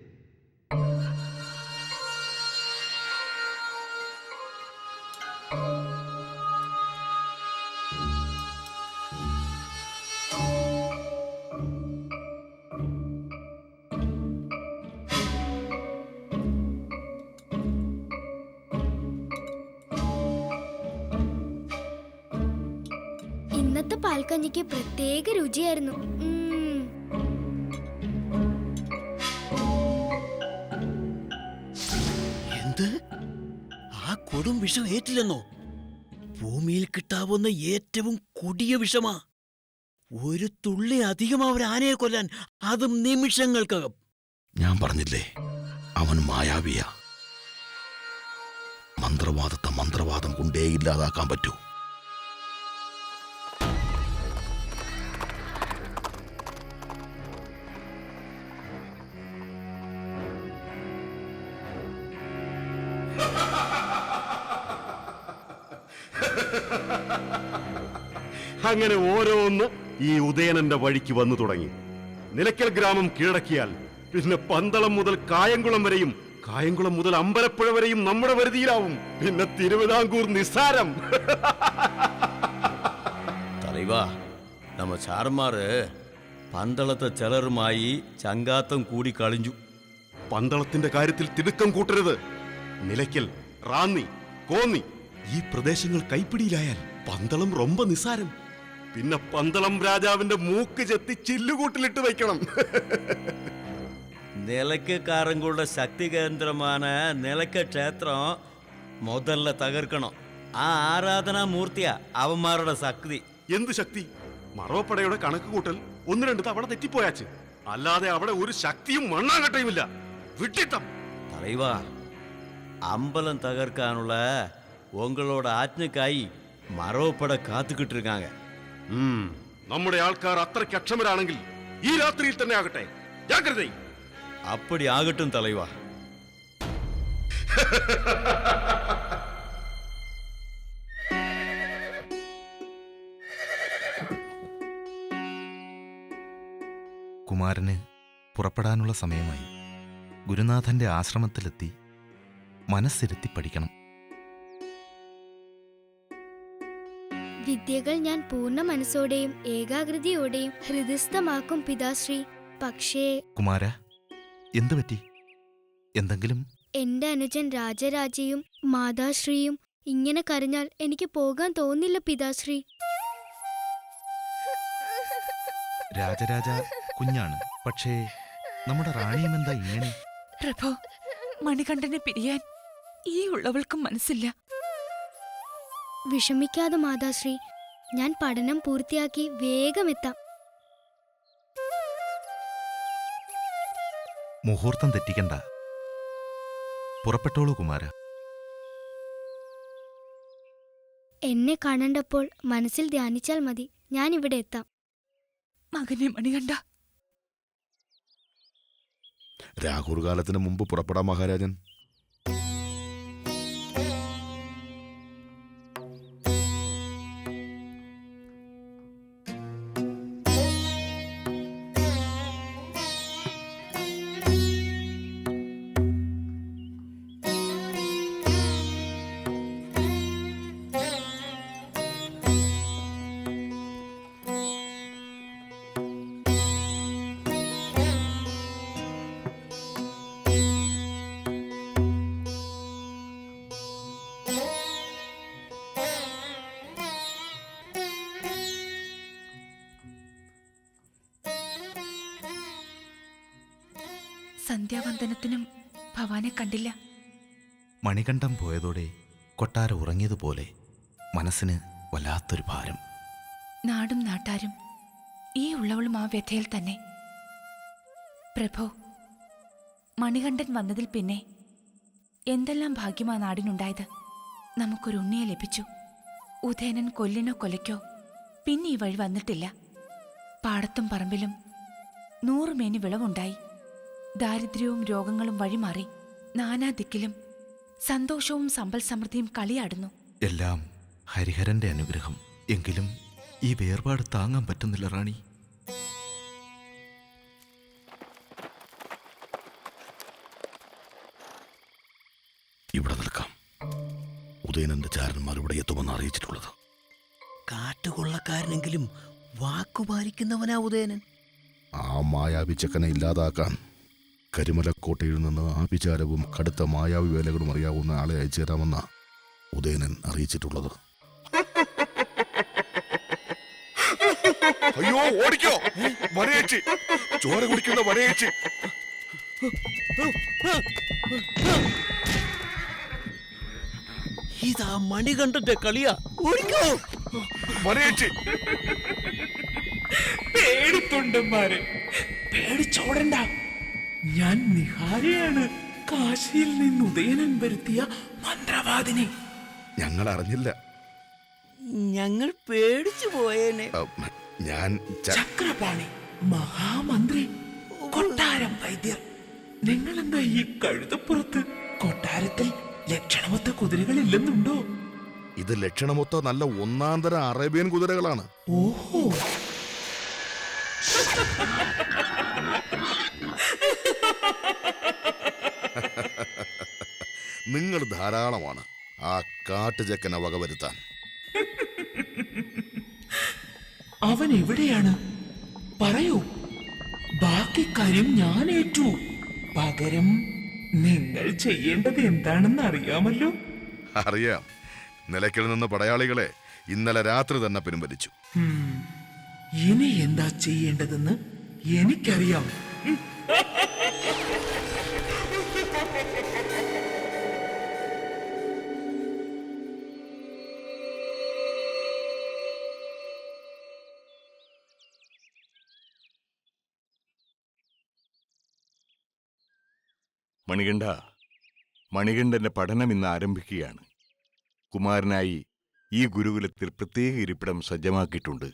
ഇന്നത്തെ പാൽക്കഞ്ഞിക്ക് പ്രത്യേക രുചിയായിരുന്നു. എന്ത്? ആ കൊടും വിഷം ഏറ്റില്ലെന്നോ? ഭൂമിയിൽ കിട്ടാവുന്ന ഏറ്റവും കൊടിയ വിഷമാ. ഒരു തുള്ളി അധികം അവർ ആനയെ കൊല്ലാൻ, അതും നിമിഷങ്ങൾക്കകം. ഞാൻ പറഞ്ഞില്ലേ, അവൻ മായാവിയ. മന്ത്രവാദത്തെ മന്ത്രവാദം കൊണ്ടേ ഇല്ലാതാക്കാൻ പറ്റൂ. അങ്ങനെ ഓരോന്ന് ഈ ഉദയനന്റെ വഴിക്ക് വന്നു തുടങ്ങി. നിലയ്ക്കൽ ഗ്രാമം കീഴടക്കിയാൽ പിന്നെ പന്തളം മുതൽ കായംകുളം വരെയും, കായംകുളം മുതൽ അമ്പലപ്പുഴ വരെയും നമ്മുടെ വരുതിയിലാവും. പിന്നെ തിരുവിതാംകൂർ നിസ്സാരം. தலைவா, நம்ம சாரന്മാര് പന്തളത്തെ ചിലരുമായി ചങ്കാത്തം കൂടി കളിഞ്ഞു. പന്തളത്തിന്റെ കാര്യത്തിൽ തിടുക്കം കൂട്ടരുത്. നിലയ്ക്കൽ, റാന്നി, കോന്നി ഈ പ്രദേശങ്ങൾ കൈപ്പിടിയിലായാൽ പന്തളം ரொம்ப നിസ്സാരം. പിന്നെ പന്തളം രാജാവിന്റെ മൂക്ക് ചെത്തി ചില്ലുകൂട്ടിലിട്ട് വയ്ക്കണം. നിലയ്ക്കക്കാരങ്ങളുടെ ശക്തി കേന്ദ്രമാണ് നിലയ്ക്ക ക്ഷേത്രം. முதல்ல തകർക്കണം. ആ ആരാധനാമൂർത്തിയാ അവന്മാരുടെ ശക്തി. എന്ത് ശക്തി? മറവപ്പടയുടെ കണക്ക് കൂട്ടൽ 1-2 തവണ തെറ്റിപ്പോയാച്ച്. അല്ലാതെ അവിടെ ഒരു ശക്തിയും മണ്ണാകട്ടയുമില്ല. വിട്ടിത്തം. தலைவா, അമ്പലം തകർക്കാനുള്ള ഉങ്ങളോட ആജ്ഞക്കായി മറവപ്പട കാത്തുകിട്ട് இருக்காங்க. നമ്മുടെ ആൾക്കാർ അത്രയ്ക്ക് അക്ഷമരാണെങ്കിൽ ഈ രാത്രിയിൽ തന്നെ ആകട്ടെ. ജാഗ്രത. அப்படி ஆகட்டும் தலைவா. കുമാരന് പുറപ്പെടാനുള്ള സമയമായി. ഗുരുനാഥന്റെ ആശ്രമത്തിലെത്തി മനസ്സിരുത്തി പഠിക്കണം. വിദ്യകൾ ഞാൻ പൂർണ്ണ മനസ്സോടെയും ഏകാഗ്രതയോടെയും ഹൃദയസ്ഥമാക്കും പിതാശ്രീ. പക്ഷേ കുമാര, എന്തു പറ്റി? എന്തെങ്കിലും? എന്റെ അനുജൻ രാജരാജയും മാതാശ്രീയും ഇങ്ങനെ കരഞ്ഞാൽ എനിക്ക് പോകാൻ തോന്നില്ല പിതാശ്രീ. രാജരാജ കുഞ്ഞാണ്, പക്ഷേ നമ്മുടെ റാണിയും എന്താ ഇങ്ങനെ? പ്രഭു, മണികണ്ഠനെ പിരിയാൻ ഈ ഉള്ളവൾക്കും മനസ്സില്ല. വിഷമിക്കാതെ മാതാശ്രീ, ഞാൻ പഠനം പൂർത്തിയാക്കി വേഗം എത്താം. മുഹൂർത്തം തെറ്റിക്കണ്ട. പുറപ്പെട്ടോളൂ കുമാര. എന്നെ കാണണ്ടപ്പോൾ മനസ്സിൽ ധ്യാനിച്ചാൽ മതി, ഞാൻ ഇവിടെ എത്താം. മകനെ മണികണ്ഠ. രാഹുർകാലത്തിന് മുമ്പ് പുറപ്പെടാം മഹാരാജൻ. സന്ധ്യാവന്ദനത്തിനും ഭവാനെ കണ്ടില്ല. മണികണ്ഠം പോയതോടെ കൊട്ടാരം ഉറങ്ങിയതുപോലെ മനസ്സിന് വല്ലാത്തൊരു ഭാരം. നാടും നാട്ടാരും ഈ ഉള്ളവളും ആ വ്യഥയിൽ തന്നെ. പ്രഭോ, മണികണ്ഠൻ വന്നതിൽ പിന്നെ എന്തെല്ലാം ഭാഗ്യമാ നാടിനുണ്ടായത്. നമുക്കൊരു ഉണ്ണിയെ ലഭിച്ചു. ഉദയനൻ കൊല്ലിനോ കൊലയ്ക്കോ പിന്നെ ഈ വഴി വന്നിട്ടില്ല. പാടത്തും പറമ്പിലും 100 മേനി വിളവുണ്ടായി. ദാരിദ്ര്യവും രോഗങ്ങളും വഴിമാറി. നാനാദിക്കിലും സന്തോഷവും സമ്പൽ സമൃദ്ധിയും കളിയാടുന്നു. എല്ലാം ഹരിഹരന്റെ അനുഗ്രഹം. എങ്കിലും ഈ വേർപാട് താങ്ങാൻ പറ്റുന്നില്ല റാണി. ഇവിടെ നിൽക്കാം. ഉദയനന്റെ ചാരന്മാർ ഇവിടെ എത്തുമെന്ന് അറിയിച്ചിട്ടുള്ളത്. കാട്ടുകൊള്ളക്കാരനെങ്കിലും വാക്കുപാലിക്കുന്നവനാ ഉദയനൻ. ആ മായാവി ചക്കനെ ഇല്ലാതാക്കാൻ കരിമലക്കോട്ടയിൽ നിന്ന് ആഭിചാരവും കടുത്ത മായാവി വേലകളും അറിയാവുന്ന ആളെ അയച്ചു തരാമെന്ന ഉദയനൻ അറിയിച്ചിട്ടുള്ളത്. അയ്യോ, ഓടിക്കോ! വരയേച്ചി, ചോര കുടിക്കുന്ന വരയേച്ചി. ഇതാ മണികണ്ഠന്റെ കളിയാ. ഓടിക്കോ! വരയേച്ചി. പേടിത്തൊണ്ടന്മാരെ, പേടിച്ചോടണ്ട. ഞാൻ നിഹാരിയാണ്, കാശിയിൽ നിന്ന് ഉദയനൻ വരുത്തിയ മന്ത്രവാദിനി. ഞങ്ങൾ അറിഞ്ഞില്ല. ഞങ്ങൾ പേടിച്ചു പോയേനെ. ഞാൻ ചക്രപാണി, മഹാമന്ത്രി, കൊട്ടാരം വൈദ്യർ. നിങ്ങൾ എന്താ ഈ കഴുതപ്പുറത്ത്? കൊട്ടാരത്തിൽ ലക്ഷണമൊത്ത കുതിരകളില്ലെന്നുണ്ടോ? ഇത് ലക്ഷണമൊത്ത നല്ല ഒന്നാന്തര അറേബ്യൻ കുതിരകളാണ്. ഓഹോ, നിങ്ങൾ ധാരാളമാണ് ആ കാട്ടുചക്കനെ വകവരുത്താൻ. അവൻ എവിടെയാണ്? പറയൂ. ബാക്കി കാര്യം ഞാൻ ഏറ്റു. പകരം നിങ്ങൾ ചെയ്യേണ്ടത് എന്താണെന്ന് അറിയാമല്ലോ. അറിയാം. നിലയ്ക്കൽ നിന്ന് പടയാളികളെ ഇന്നലെ രാത്രി തന്നെ പിൻവലിച്ചു. ഇനി എന്താ ചെയ്യേണ്ടതെന്ന് എനിക്കറിയാം. മണികണ്ഠ, മണികണ്ഠന്റെ പഠനം ഇന്ന് ആരംഭിക്കുകയാണ്. കുമാരനായി ഈ ഗുരുകുലത്തിൽ പ്രത്യേക ഇരിപ്പിടം സജ്ജമാക്കിയിട്ടുണ്ട്.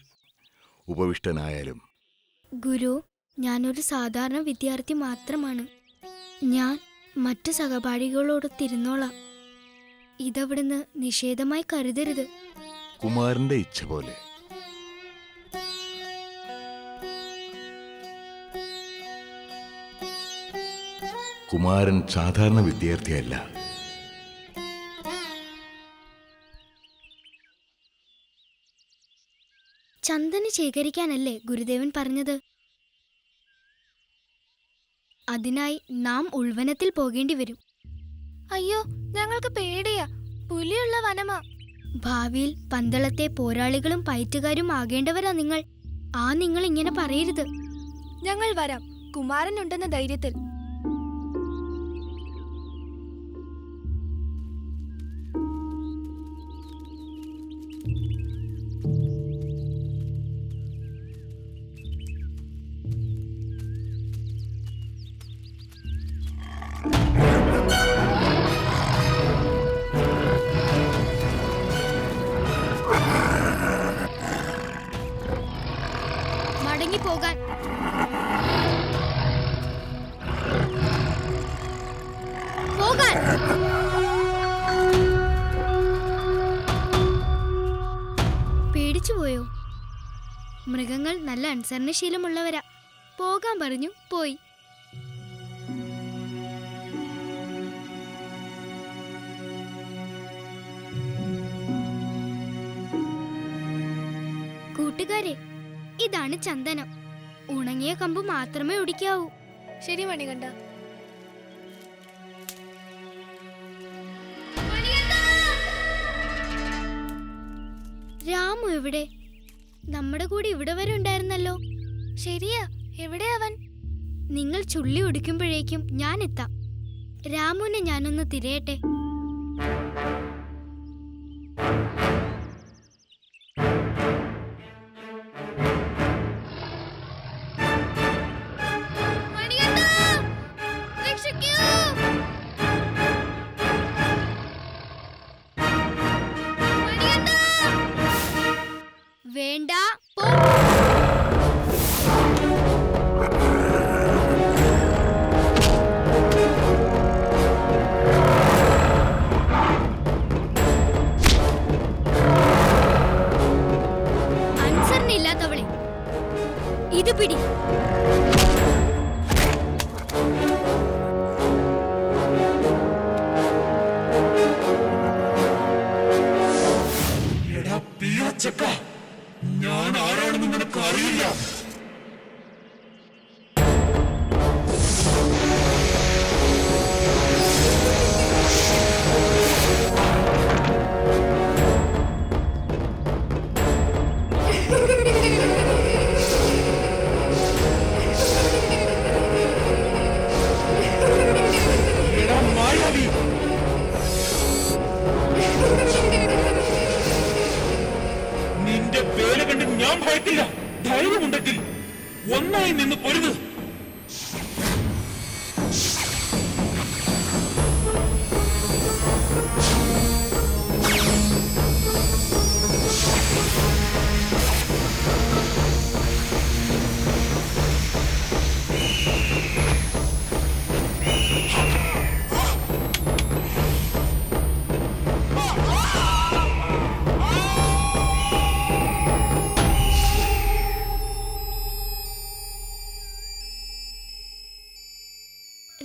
ഉപവിഷ്ടനായാലും. ഗുരു, ഞാനൊരു സാധാരണ വിദ്യാർത്ഥി മാത്രമാണ്. ഞാൻ മറ്റു സഹപാഠികളോടൊത്തിരുന്നോളാം. ഇതവിടുന്ന് നിഷേധമായി കരുതരുത്. കുമാരന്റെ ഇച്ഛ പോലെ. കുമാരന്റെ ഇച്ഛ പോലെ. കുമാരൻ സാധാരണ വിദ്യാർത്ഥിയല്ല. ചന്ദന് ശേഖരിക്കാനല്ലേ ഗുരുദേവൻ പറഞ്ഞത്? അതിനായി നാം ഉൾവനത്തിൽ പോകേണ്ടി വരും. അയ്യോ, ഞങ്ങൾക്ക് പേടിയാ. പുലിയുള്ള വനമാ. ഭാവിയിൽ പന്തളത്തെ പോരാളികളും പയറ്റുകാരും ആകേണ്ടവരാ നിങ്ങൾ. നിങ്ങൾ ഇങ്ങനെ പറയരുത്. ഞങ്ങൾ വരാം, കുമാരനുണ്ടെന്ന ധൈര്യത്തിൽ. മടങ്ങി പോകാൻ. പോകാൻ. പേടിച്ചു പോയോ? മൃഗങ്ങൾ നല്ല അനുസരണശീലമുള്ളവരാ. പോകാൻ പറഞ്ഞു, പോയി. കൂട്ടുകാരെ, ഇതാണ് ചന്ദനം. ഉണങ്ങിയ കമ്പ് മാത്രമേ ഒടിക്കാവൂ. ശരി മണികണ്ഠ. രാമു എവിടെ? നമ്മുടെ കൂടെ ഇവിടെ വരെ ഉണ്ടായിരുന്നല്ലോ. ശരിയാ, എവിടെ അവൻ? നിങ്ങൾ ചുള്ളി ഒടിക്കുമ്പോഴേക്കും ഞാൻ എത്താം. രാമുവിനെ ഞാനൊന്ന് തിരയട്ടെ. വേണ്ട, പോ. അനുസരണയില്ലാത്തവളെ, ഇത് പിടി. ഞാൻ ആരാണെന്ന് നിനക്ക് അറിയില്ല. നിന്റെ വേല കണ്ട് ഞാൻ ഭയക്കില്ല. ധൈര്യമുണ്ടെങ്കിൽ ഒന്നായി നിന്ന് പൊരുത്.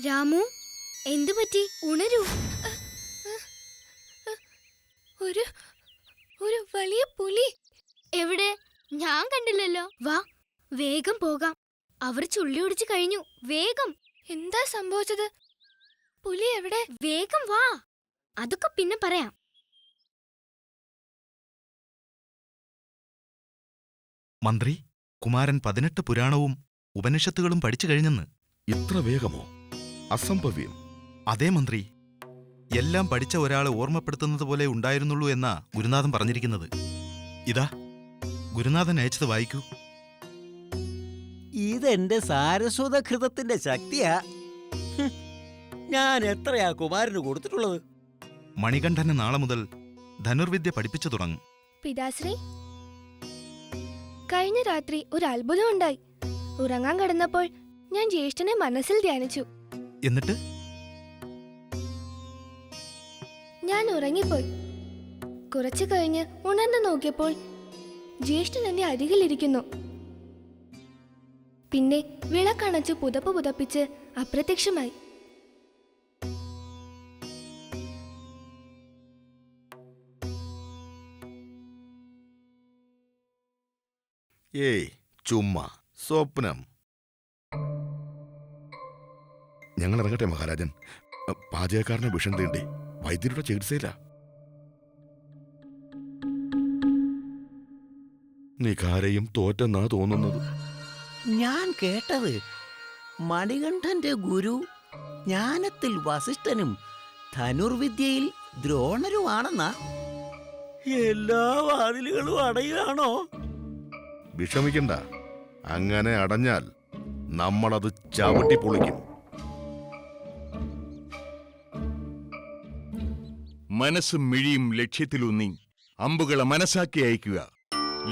രാമു, എന്തു പറ്റി? ഉണരൂ. ഒരു വലിയ പുലി. എവിടെ? ഞാൻ കണ്ടില്ലല്ലോ. വാ, വേഗം പോകാം. അവർ ചുള്ളി ഒടിച്ചു കഴിഞ്ഞു. വേഗം. എന്താ സംഭവിച്ചത്? പുലി എവിടെ? വേഗം വാ, അതൊക്കെ പിന്നെ പറയാം. മന്ത്രി, കുമാരൻ 18 പുരാണവും ഉപനിഷത്തുകളും പഠിച്ചു കഴിഞ്ഞെന്ന്. ഇത്ര വേഗമോ? അസംഭവ്യം. അതേ മന്ത്രി, എല്ലാം പഠിച്ച ഒരാളെ ഓർമ്മപ്പെടുത്തുന്നത് പോലെ ഉണ്ടായിരുന്നുള്ളൂ എന്നാ ഗുരുനാഥൻ പറഞ്ഞിരിക്കുന്നത്. ഇതാ, ഗുരുനാഥൻ അയച്ചത് വായിക്കൂ. ഇതെന്റെ സാരസ്വതകൃതത്തിന്റെ ശക്തിയാ. ഞാൻ എത്രയാ കുമാരന് കൊടുത്തിട്ടുള്ളത്? മണികണ്ഠന് നാളെ മുതൽ ധനുർവിദ്യ പഠിപ്പിച്ചു തുടങ്ങും. പിതാശ്രീ, കഴിഞ്ഞ രാത്രി ഒരു അത്ഭുതം ഉണ്ടായി. ഉറങ്ങാൻ കിടന്നപ്പോൾ ഞാൻ ജ്യേഷ്ഠനെ മനസ്സിൽ ധ്യാനിച്ചു. എന്നിട്ട് ഞാൻ ഉറങ്ങിപ്പോയി. കുറച്ചു കഴിഞ്ഞ് ഉണർന്നു നോക്കിയപ്പോൾ ജ്യേഷ്ഠൻ എന്റെ അരികിലിരിക്കുന്നു. പിന്നെ വിളക്കണച്ച് പുതപ്പ് പുതപ്പിച്ച് അപ്രത്യക്ഷമായി. ഏയ് ചുമ്മാ സ്വപ്നം. ഞങ്ങൾ ഇറങ്ങട്ടെ മഹാരാജൻ. പാചകക്കാരനെ വിഷം തീണ്ടി വൈദ്യരുടെ ചികിത്സയില്ല. നീ കാരെയും തോറ്റെന്നാ തോന്നുന്നത്. ഞാൻ കേട്ടത് മണികണ്ഠന്റെ ഗുരു ജ്ഞാനത്തിൽ വസിഷ്ഠനും ധനുർവിദ്യയിൽ ദ്രോണരുമാണെന്നാ. എല്ലാ വാതിലുകളും അടയുകയാണോ? വിഷമിക്കണ്ട, അങ്ങനെ അടഞ്ഞാൽ നമ്മളത് ചവിട്ടി പൊളിക്കും. മനസ്സും മിഴിയും ലക്ഷ്യത്തിലൂന്നി അമ്പുകളെ മനസ്സാക്കി അയക്കുക.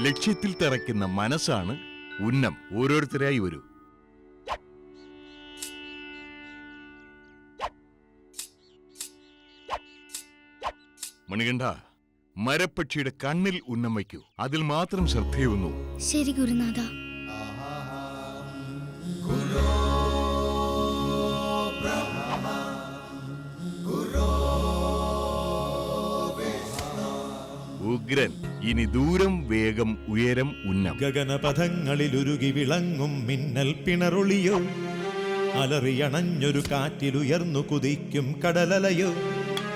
ലക്ഷ്യത്തിൽ തറയ്ക്കുന്ന മനസ്സാണ് ഉന്നം. ഓരോരുത്തരായി വരൂ. മണികണ്ഠ, മരപ്പക്ഷിയുടെ കണ്ണിൽ ഉന്നം വയ്ക്കൂ. അതിൽ മാത്രം ശ്രദ്ധയൂന്നു. ശരി ഗുരുനാഥ. ഉഗ്രൻ. ഇനി ദൂരം, വേഗം, ഉയരം, ഉന്നം. ഗഗനപഥങ്ങളിലുരുകി വിളങ്ങും മിന്നൽ പിണറുളിയോ, അലറിയണഞ്ഞൊരു കാറ്റിലുയർന്നു കുതിക്കും കടലലയോ,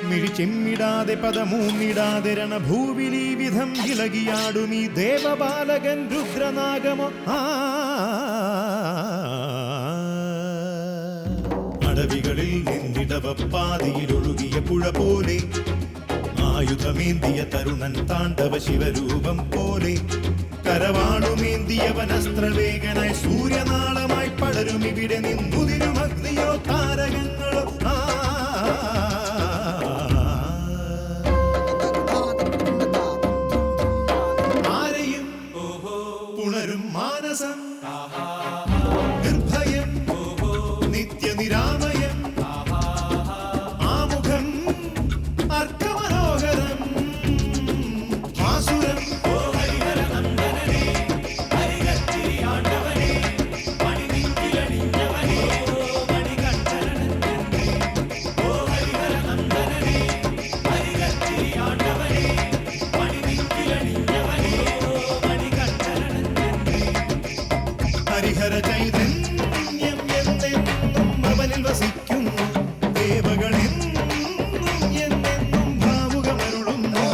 മിഴി ചിമ്മിടാതെ പദമൂന്നിടാതെ രണഭൂവിലീ വിധം ഇളകിയാടും ഈ ദേവബാലകൻ രുദ്രനാഗമോ. അടവികളിൽ നിന്നിടവപ്പാതിയിലൊഴുകിയ പുഴ പോലെ, ആയുധമേന്തിയ തരുണൻ താണ്ഡവ ശിവരൂപം പോലെ, കരവാളുമേന്തിയവനസ്ത്രവേഗനായി സൂര്യനാളമായി പടരും ഇവിടെ നിന്നുതിരും അഗ്നിയോ താരകങ്ങളോ. ആരെയും പുണരും മാനസം, നിർഭയം നിത്യനിരാമയം, ആമുഖം അർക്കമനോഹരം, ആസുരം ഹരിഹര ചൈതന്യം എന്നെന്നും അവനിൽ വസിക്കുന്നു, ദേവകളെന്നും എന്നെന്നും ഭാവുകമരുളുന്നു.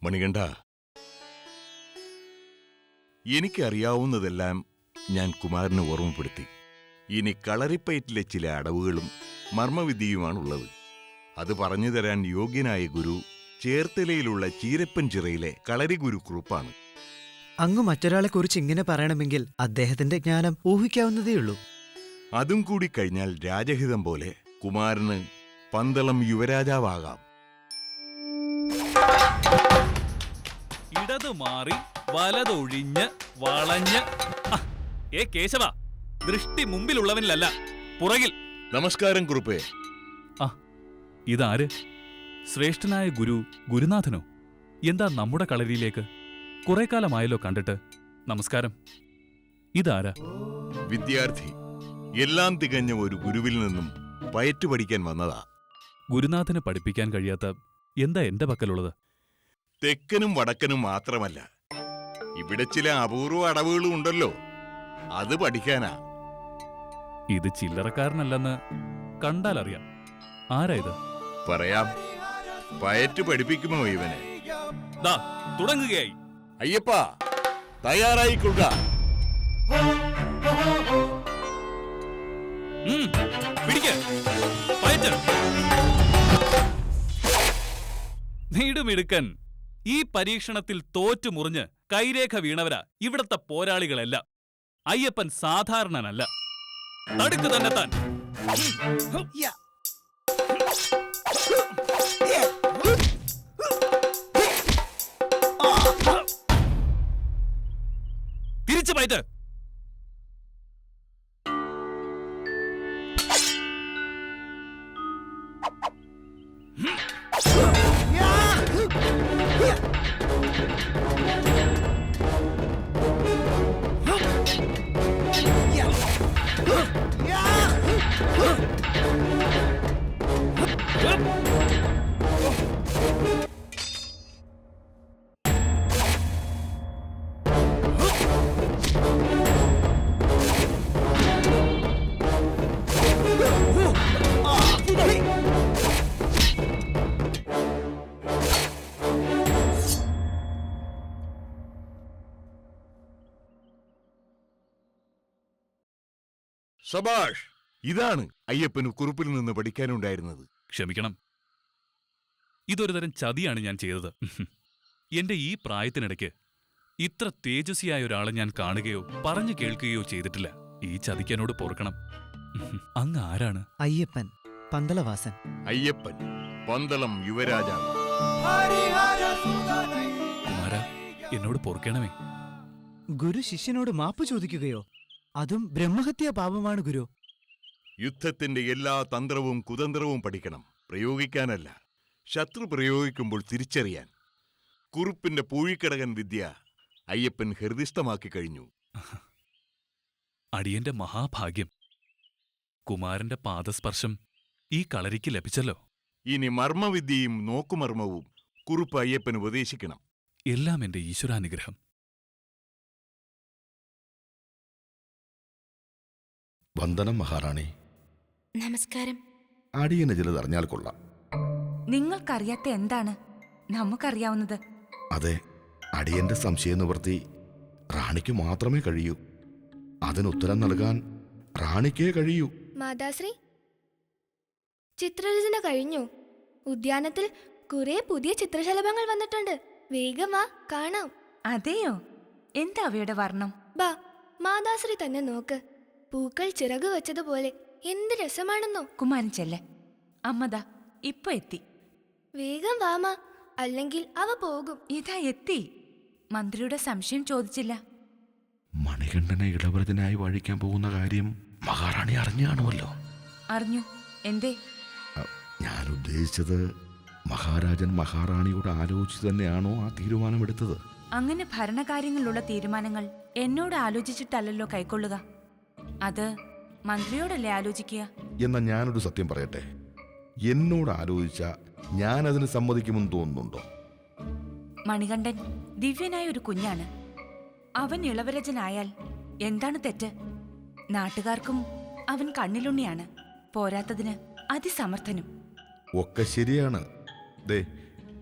മണികണ്ഠ, എനിക്കറിയാവുന്നതെല്ലാം ഞാൻ കുമാരന് ഓർമ്മപ്പെടുത്തി. ഇനി കളരിപ്പയറ്റിലെ ചില അടവുകളും മർമ്മവിദ്യയുമാണുള്ളത്. അത് പറഞ്ഞു തരാൻ യോഗ്യനായ ഗുരു ചേർത്തലയിലുള്ള ചീരപ്പൻ ചിറയിലെ കളരി ഗുരു കുറുപ്പാണ്. അങ്ങ് മറ്റൊരാളെ കുറിച്ച് ഇങ്ങനെ പറയണമെങ്കിൽ അദ്ദേഹത്തിന്റെ ജ്ഞാനം ഊഹിക്കാവുന്നതേയുള്ളൂ. അതും കൂടി കഴിഞ്ഞാൽ രാജഹിതം പോലെ കുമാരന് പന്തളം യുവരാജാവാകാം. ഇടതു മാറി വലതൊഴിഞ്ഞ് വളഞ്ഞ്. ഏ കേശവ, ദൃഷ്ടി മുമ്പിലുള്ളവനിലല്ല, പുറകിൽ. നമസ്കാരം കുറുപ്പേ. ഇതാര്? ശ്രേഷ്ഠനായ ഗുരു ഗുരുനാഥനോ? എന്താ നമ്മുടെ കളരിയിലേക്ക്? കുറെ കാലമായല്ലോ കണ്ടിട്ട്. നമസ്കാരം. ഇതാരാ? വിദ്യാർത്ഥി. എല്ലാം തികഞ്ഞ ഒരു ഗുരുവിൽ നിന്നും പയറ്റു പഠിക്കാൻ വന്നതാ. ഗുരുനാഥന് പഠിപ്പിക്കാൻ കഴിയാത്ത എന്താ എന്റെ പക്കലുള്ളത്? തെക്കനും വടക്കനും മാത്രമല്ല, ഇവിടെ ചില അപൂർവ അടവുകളും ഉണ്ടല്ലോ, അത് പഠിക്കാനാ. ഇത് ചില്ലറക്കാരനല്ലെന്ന് കണ്ടാലറിയാം. ആരാ ഇത്? പറയാം. പയറ്റ് പഠിപ്പിക്കുമോ ഇവനെ? ദാ തുടങ്ങുകയായി. അയ്യപ്പാ, തയ്യാറായിക്കൊള്ളുക. പിടിക്ക്. പയറ്റ്. നീടുമിടുക്കൻ. ഈ പരീക്ഷണത്തിൽ തോറ്റു മുറിഞ്ഞ് കൈരേഖ വീണവരാ ഇവിടത്തെ പോരാളികളെല്ലാം. അയ്യപ്പൻ സാധാരണനല്ല. നടുക്ക് തന്നെ താൻ. തിരിച്ചു പയറ്റ്. സബാഷ്! ഇതാണ് അയ്യപ്പന് കുറുപ്പിൽ നിന്ന് പഠിക്കാനുണ്ടായിരുന്നത്. ക്ഷമിക്കണം, ഇതൊരു തരം ചതിയാണ് ഞാൻ ചെയ്തത്. എന്റെ ഈ പ്രായത്തിനിടയ്ക്ക് ഇത്ര തേജസ്വിയായ ഒരാളെ ഞാൻ കാണുകയോ പറഞ്ഞു കേൾക്കുകയോ ചെയ്തിട്ടില്ല. ഈ ചതിക്ക് എന്നോട് പൊറുക്കണം. അങ്ങ് ആരാണ്? അയ്യപ്പൻ, പന്തളവാസൻ. അയ്യപ്പൻ, പന്തളം യുവരാജാവ്. കുമാര, എന്നോട് പൊറുക്കണമേ. ഗുരു ശിഷ്യനോട് മാപ്പ് ചോദിക്കുകയോ? അതും ബ്രഹ്മഹത്യാ പാപമാണ് ഗുരു. യുദ്ധത്തിന്റെ എല്ലാ തന്ത്രവും കുതന്ത്രവും പഠിക്കണം, പ്രയോഗിക്കാനല്ല. ശത്രു പ്രയോഗിക്കുമ്പോൾ തിരിച്ചറിയാൻ. കുറുപ്പിന്റെ പൂഴിക്കടകൻ വിദ്യ അയ്യപ്പൻ ഹൃദിസ്ഥമാക്കി കഴിഞ്ഞു. അടിയന്റെ മഹാഭാഗ്യം. കുമാരന്റെ പാദസ്പർശം ഈ കളരിക്ക് ലഭിച്ചല്ലോ. ഇനി മർമ്മവിദ്യയും നോക്കുമർമ്മവും കുറുപ്പ് അയ്യപ്പൻ ഉപദേശിക്കണം. എല്ലാം എന്റെ ഈശ്വരാനുഗ്രഹം. വന്ദനം മഹാറാണി. നമസ്കാരം. അടിയന് ചിലത് അറിഞ്ഞാൽ കൊള്ളാം. നിങ്ങൾക്കറിയാത്ത എന്താണ് നമുക്കറിയാവുന്നത്? അതെ, അടിയന്റെ സംശയ നിവൃത്തി റാണിക്ക് മാത്രമേ കഴിയൂ. അതിനുത്തരം നൽകാൻ റാണിക്കേ കഴിയൂ. മാതാശ്രീ, ചിത്രരചന കഴിഞ്ഞു. ഉദ്യാനത്തിൽ കുറെ പുതിയ ചിത്രശലഭങ്ങൾ വന്നിട്ടുണ്ട്. വേഗം വാ, കാണാം. അതെയോ? എന്താ അവയുടെ വർണ്ണം? ബാ, മാതാശ്രീ തന്നെ നോക്ക്. പൂക്കൾ ചിറക് വെച്ചതുപോലെ എന്ത് രസമാണെന്നോ. കുമാരൻ ചെല്ലെ. അമ്മദാ ഇപ്പൊ എത്തി. വേഗം വാമാ, അല്ലെങ്കിൽ അവ പോകും. ഇതാ എത്തി. മന്ത്രിയുടെ സംശയം ചോദിച്ചില്ല. മണികണ്ഠനെ ഇളവരതിനായി വഴിക്കാൻ പോകുന്ന കാര്യം മഹാറാണി അറിഞ്ഞു കാണുമല്ലോ. അറിഞ്ഞു. എന്തേ? ഞാൻ ഉദ്ദേശിച്ചത് മഹാരാജൻ മഹാറാണിയോട് ആലോചിച്ച് തന്നെയാണോ ആ തീരുമാനമെടുത്തത്? അങ്ങനെ ഭരണകാര്യങ്ങളിലുള്ള തീരുമാനങ്ങൾ എന്നോട് ആലോചിച്ചിട്ടല്ലോ കൈക്കൊള്ളുക. അത് മന്ത്രിയോടല്ലേ ആലോചിക്കുക. എന്നാ ഞാനൊരു സത്യം പറയട്ടെ. എന്നോട് ആലോചിച്ച ഞാനതിന് സമ്മതിക്കുമെന്ന് തോന്നുന്നുണ്ടോ? മണികണ്ഠൻ ദിവ്യനായ ഒരു കുഞ്ഞാണ്. അവൻ ഇളവരജനായാൽ എന്താണ് തെറ്റ്? നാട്ടുകാർക്കും അവൻ കണ്ണിലുണ്ണിയാണ്. പോരാത്തതിന് അതിസമർത്ഥനും. ഒക്കെ ശരിയാണ്. ദേ,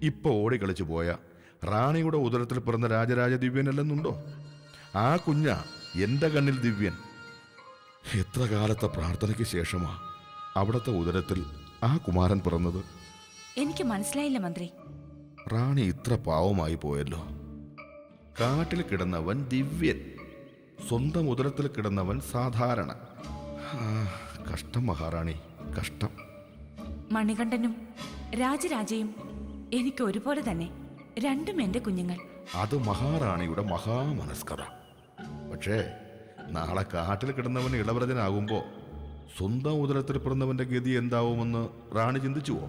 ഇപ്പൊ ഓടിക്കളിച്ചു പോയ റാണിയുടെ ഉദരത്തിൽ പിറന്ന രാജരാജ ദിവ്യനല്ലെന്നുണ്ടോ? ആ കുഞ്ഞ എന്റെ കണ്ണിൽ ദിവ്യൻ. എത്ര കാലത്തെ പ്രാർത്ഥനയ്ക്ക് ശേഷമാ അവിടത്തെ ഉദരത്തിൽ ആ കുമാരൻ പിറന്നത്. എനിക്ക് മനസ്സിലായില്ല മന്ത്രി. റാണി ഇത്ര പാവമായി പോയല്ലോ. കാട്ടിൽ കിടന്നവൻ ദിവ്യൻ, സ്വന്തം ഉദരത്തിൽ കിടന്നവൻ സാധാരണ. കഷ്ടം മഹാറാണി, കഷ്ടം. മണികണ്ഠനും രാജരാജയും എനിക്ക് ഒരുപോലെ തന്നെ. രണ്ടും എന്റെ കുഞ്ഞുങ്ങൾ. അത് മഹാറാണിയുടെ മഹാമനസ്കത. പക്ഷേ നാളെ കാട്ടിൽ കിടന്നവൻ ഇളവരജനാകുമ്പോ സ്വന്തം ഉദരത്തിൽ പിറന്നവന്റെ ഗതി എന്താവുമെന്ന് റാണി ചിന്തിച്ചുവോ?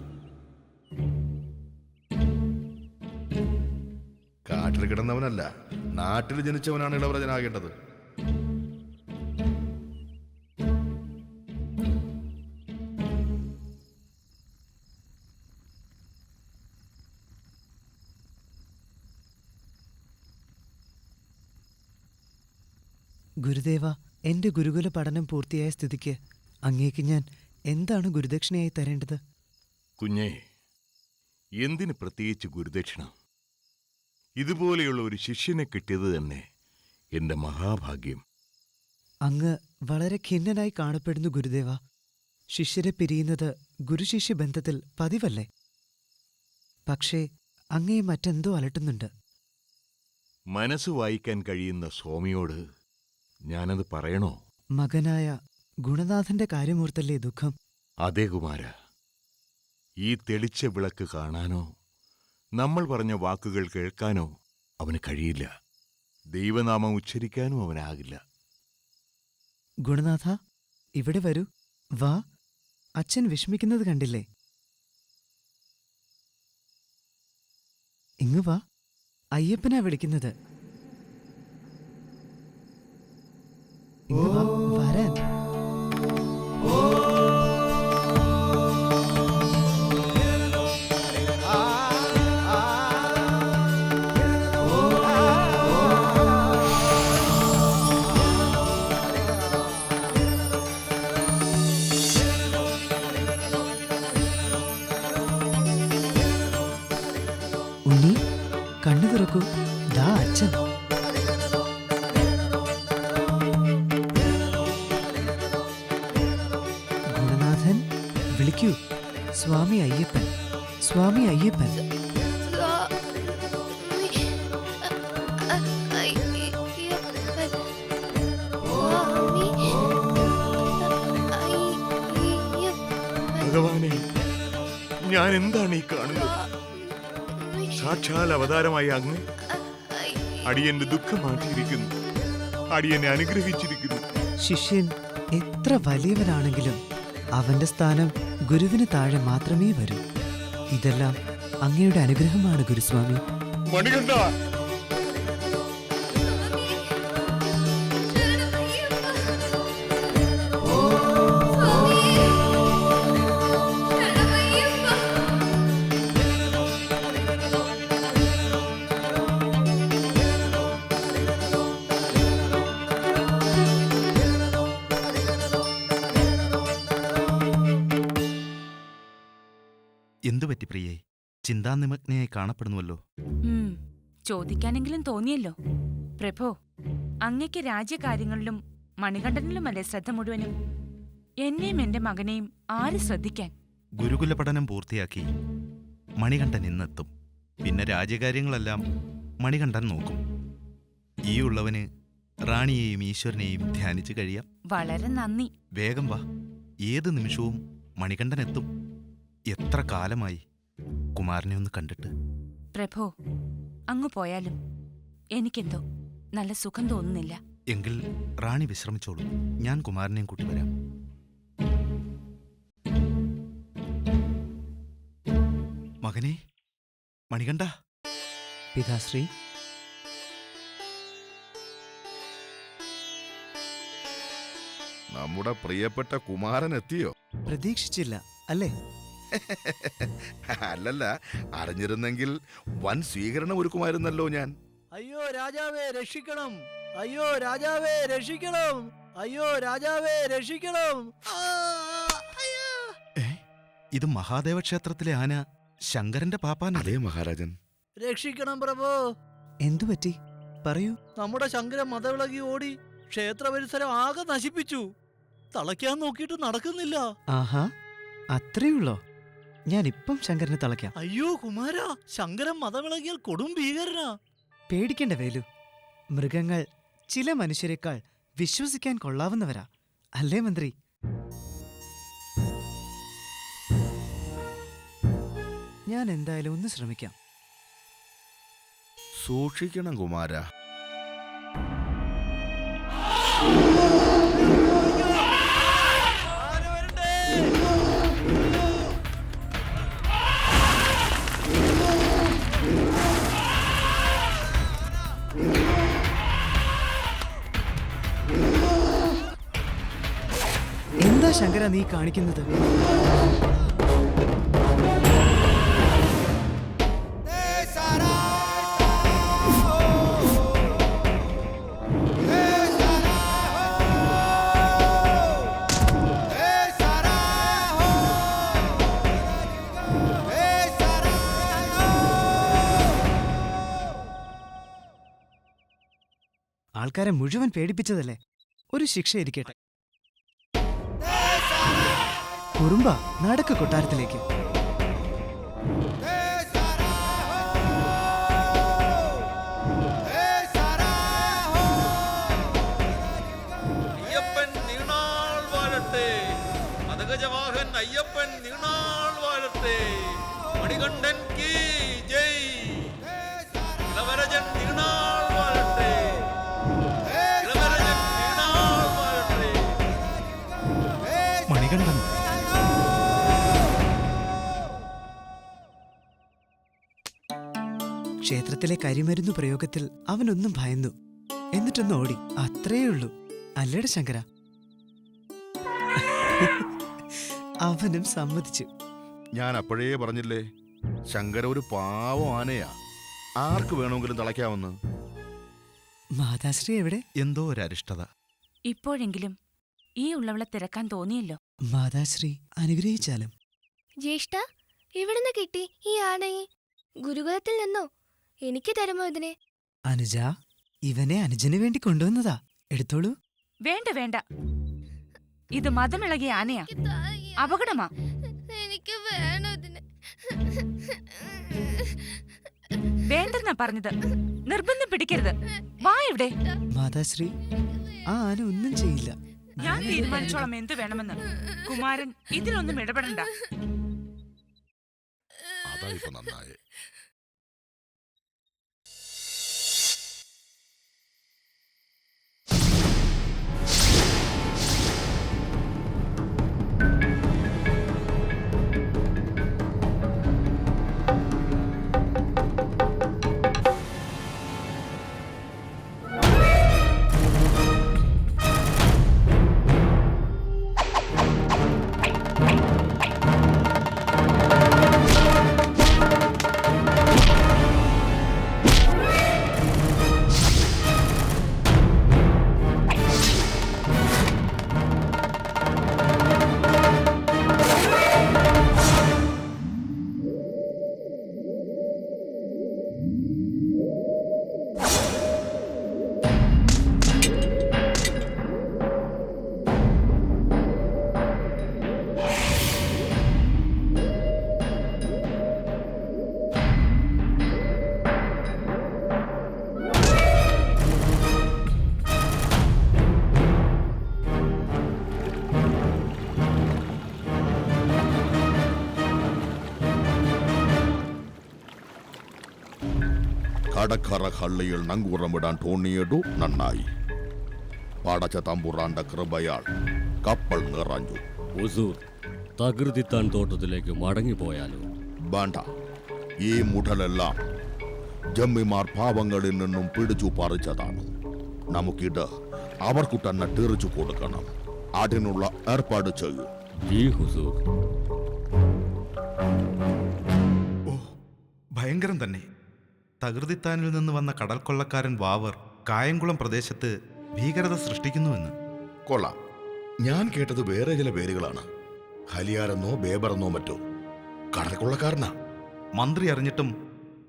കാട്ടിൽ കിടന്നവനല്ല, നാട്ടിൽ ജനിച്ചവനാണ് ഇളവരജനാകേണ്ടത്. ഗുരുദേവ, എന്റെ ഗുരുകുല പഠനം പൂർത്തിയായ സ്ഥിതിക്ക് അങ്ങേക്ക് ഞാൻ എന്താണ് ഗുരുദക്ഷിണയായി തരേണ്ടത്? കുഞ്ഞേ, എന്തിന് പ്രത്യേകിച്ച് ഗുരുദക്ഷിണ? ഇതുപോലെയുള്ള ഒരു ശിഷ്യനെ കിട്ടിയത് തന്നെ എന്റെ മഹാഭാഗ്യം. അങ്ങ് വളരെ ഖിന്നനായി കാണപ്പെടുന്നു ഗുരുദേവ. ശിഷ്യരെ പിരിയുന്നത് ഗുരുശിഷ്യ ബന്ധത്തിൽ പതിവല്ലേ? പക്ഷേ അങ്ങേ മറ്റെന്തോ അലട്ടുന്നുണ്ട്. മനസ്സ് വായിക്കാൻ കഴിയുന്ന സ്വാമിയോട് ഞാനത് പറയണോ? മകനായ ഗുണനാഥന്റെ കാര്യമോർത്തല്ലേ ദുഃഖം? അതെ കുമാര, ഈ തെളിച്ച വിളക്ക് കാണാനോ നമ്മൾ പറഞ്ഞ വാക്കുകൾ കേൾക്കാനോ അവന് കഴിയില്ല. ദൈവനാമം ഉച്ചരിക്കാനും അവനാകില്ല. ഗുണനാഥ, ഇവിടെ വരൂ. വാ, അച്ഛൻ വിഷമിക്കുന്നത് കണ്ടില്ലേ? ഇങ്ങ് വാ, അയ്യപ്പനാ വിളിക്കുന്നത്. ഇങ്ങ് വാ, വരാൻ. ഉണ്ണി, കണ്ണു തുറക്കൂ. ദാ അച്ഛൻ. ഗുണനാഥൻ, വിളിക്കൂ. സ്വാമി അയ്യപ്പൻ, സ്വാമി അയ്യപ്പൻ. ഭഗവാനെ, ഞാൻ എന്താണ് ഈ കാണുന്നത്? സാക്ഷാൽ അവതാരമായ അങ്ങ് അടിയന്റെ ദുഃഖം മാറ്റിയിരിക്കുന്നു. അടിയനെ അനുഗ്രഹിച്ചിരിക്കുന്നു. ശിഷ്യൻ എത്ര വലിയവനാണെങ്കിലും അവന്റെ സ്ഥാനം ഗുരുവിന് താഴെ മാത്രമേ വരൂ. ഇതെല്ലാം അങ്ങയുടെ അനുഗ്രഹമാണ് ഗുരുസ്വാമി. മണികണ്ഠ, എന്തുപറ്റി പ്രിയേ? ചിന്താനിമഗ്നയായി കാണപ്പെടുന്നുവല്ലോ. ചോദിക്കാനെങ്കിലും തോന്നിയല്ലോ. പ്രഭോ, അങ്ങയ്ക്ക് രാജ്യകാര്യങ്ങളിലും മണികണ്ഠനിലുമല്ലേ ശ്രദ്ധ മുഴുവനും? എന്നെയും എന്റെ മകനെയും ആര് ശ്രദ്ധിക്കാൻ? ഗുരുകുല പഠനം പൂർത്തിയാക്കി മണികണ്ഠൻ ഇന്നെത്തും. പിന്നെ രാജ്യകാര്യങ്ങളെല്ലാം മണികണ്ഠൻ നോക്കും. ഈ ഉള്ളവന് റാണിയെയും ഈശ്വരനെയും ധ്യാനിച്ചു കഴിയാം. വളരെ നന്ദി. വേഗം വാ, ഏത് നിമിഷവും മണികണ്ഠൻ എത്തും. എത്ര കാലമായി കുമാരനെ ഒന്ന് കണ്ടിട്ട്. പ്രഭോ, അങ്ങു പോയാലും എനിക്കെന്തോ നല്ല സുഖം തോന്നുന്നില്ല. എങ്കിൽ റാണി വിശ്രമിച്ചോളൂ, ഞാൻ കുമാരനെയും കൂട്ടി വരാം. മകനെ, മണികണ്ഠ. പിതാശ്രീ, നമ്മുടെ പ്രിയപ്പെട്ട കുമാരൻ എത്തിയോ? പ്രതീക്ഷിച്ചില്ല അല്ലേ? അല്ലല്ല, അറിഞ്ഞിരുന്നെങ്കിൽ വൻ സ്വീകരണം ഒരുക്കുമായിരുന്നല്ലോ ഞാൻ. അയ്യോ രാജാവേ രക്ഷിക്കണം! അയ്യോ രാജാവേ രക്ഷിക്കണം! അയ്യോ രാജാവേ രക്ഷിക്കണം! ഇത് മഹാദേവ ക്ഷേത്രത്തിലെ ആന ശങ്കരന്റെ പാപ്പാൻ. അതേ മഹാരാജൻ. രക്ഷിക്കണം പ്രഭോ! എന്തുപറ്റി? പറയൂ. നമ്മുടെ ശങ്കരൻ മതവിളകി ഓടി ക്ഷേത്ര പരിസരം ആകെ നശിപ്പിച്ചു. തളയ്ക്കാൻ നോക്കിയിട്ട് നടക്കുന്നില്ല. ആഹാ, അത്രയുള്ളോ? ഞാൻ ഇപ്പം ശങ്കരനെ തളയ്ക്കാം. അയ്യോ കുമാരാ, ശങ്കരൻ മതവിളകിയാൽ കൊടും ഭീകരനാ. പേടിക്കേണ്ട വേലു. മൃഗങ്ങൾ ചില മനുഷ്യരെക്കാൾ വിശ്വസിക്കാൻ കൊള്ളാവുന്നവരാ, അല്ലേ മന്ത്രി? ഞാൻ എന്തായാലും ഒന്ന് ശ്രമിക്കാം. സൂക്ഷിക്കണം കുമാരാ. എന്താ ശങ്കര നീ കാണിക്കുന്നത്? ആൾക്കാരെ മുഴുവൻ പേടിപ്പിച്ചതല്ലേ? ഒരു ശിക്ഷ ഇരിക്കട്ടെ. കുറുമ്പ, നടക്ക് കൊട്ടാരത്തിലേക്ക്. അയ്യപ്പൻ നീണാൾ വാഴ ഗജവാഹൻ അയ്യപ്പൻ നീണാൾ വാഴട്ടെ. മണികണ്ഠൻ കീ ജയ്. ഇളവരജൻ നീണാൾ വാഴട്ടെ. ഇളവരജൻ നീണാൾ വാഴട്ടെ. മണികണ്ഠൻ. ക്ഷേത്രത്തിലെ കരിമരുന്നു പ്രയോഗത്തിൽ അവനൊന്നും ഭയന്നു, എന്നിട്ടൊന്ന് ഓടി. അത്രയേ ഉള്ളൂ. അല്ലേടെ ശങ്കര? അവനും സമ്മതിച്ചു. ഞാൻ അപ്പോഴേ പറഞ്ഞില്ലേ, ശങ്കര ഒരു പാവം ആനയാ, ആർക്ക് വേണമെങ്കിലും തളയ്ക്കാമെന്ന്. മാതാശ്രീ എവിടെ? എന്തോ ഒരു അരിഷ്ടത. ഇപ്പോഴെങ്കിലും ഈ ഉള്ളവളെ തിരക്കാൻ തോന്നിയല്ലോ. മാതാശ്രീ അനുഗ്രഹിച്ചാലും. ജ്യേഷ്ഠ, എവിടുന്ന് കിട്ടി ഈ ആനയെ? ഗുരുകുലത്തിൽ നിന്നോ? എനിക്ക് തരുമോ ഇതിനെ? അനുജ, ഇവനെ അനുജന് വേണ്ടി കൊണ്ടുവന്നതാ. എടുത്തോളൂ. വേണ്ട വേണ്ട, ഇത് മതമിളകിയ ആനയാ, അപകടമാ. എനിക്ക് വേണം ഇതിനെ. വേണ്ടെന്നാ പറഞ്ഞത്. നിർബന്ധം പിടിക്കരുത്. വാ ഇവിടെ. മാതാശ്രീ, ആ ആന ഒന്നും ചെയ്യില്ല. ഞാൻ തീരുമാനിച്ചോളാം എന്ത് വേണമെന്ന്. കുമാരൻ ഇതിലൊന്നും ഇടപെടണ്ട. അതായിപ്പോ നന്നായി. കടക്കറ ഹള്ളിയിൽ നങ്കൂറമിടാൻ തോന്നിയതു നന്നായി. പടച്ച തമ്പുറാന്റെ കൃപയാൽ കപ്പൽ നിറഞ്ഞു. തകൃതിത്താൻ തോട്ടത്തിലേക്ക് മടങ്ങിപ്പോയാലോ? വേണ്ട, ഈ മുടലെല്ലാം ജമ്മിമാർ പാവങ്ങളിൽ നിന്നും പിടിച്ചു പറിച്ചതാണ്. നമുക്കിത് അവർക്ക് തന്നെ തീർച്ചു കൊടുക്കണം. അതിനുള്ള ഏർപ്പാട് ചെയ്യും. ഓ, ഭയങ്കരം തന്നെ. തകൃതിത്താനിൽ നിന്ന് വന്ന കടൽ കൊള്ളക്കാരൻ വാവർ കായംകുളം പ്രദേശത്ത് ഭീകരത സൃഷ്ടിക്കുന്നുവെന്ന്. കൊള്ളാം. ഞാൻ കേട്ടത് വേറെ ചില പേരുകളാണ്. ഹലിയാരെന്നോ ബേബറെന്നോ മറ്റോ. കടൽ കൊള്ളക്കാരനാ. മന്ത്രി അറിഞ്ഞിട്ടും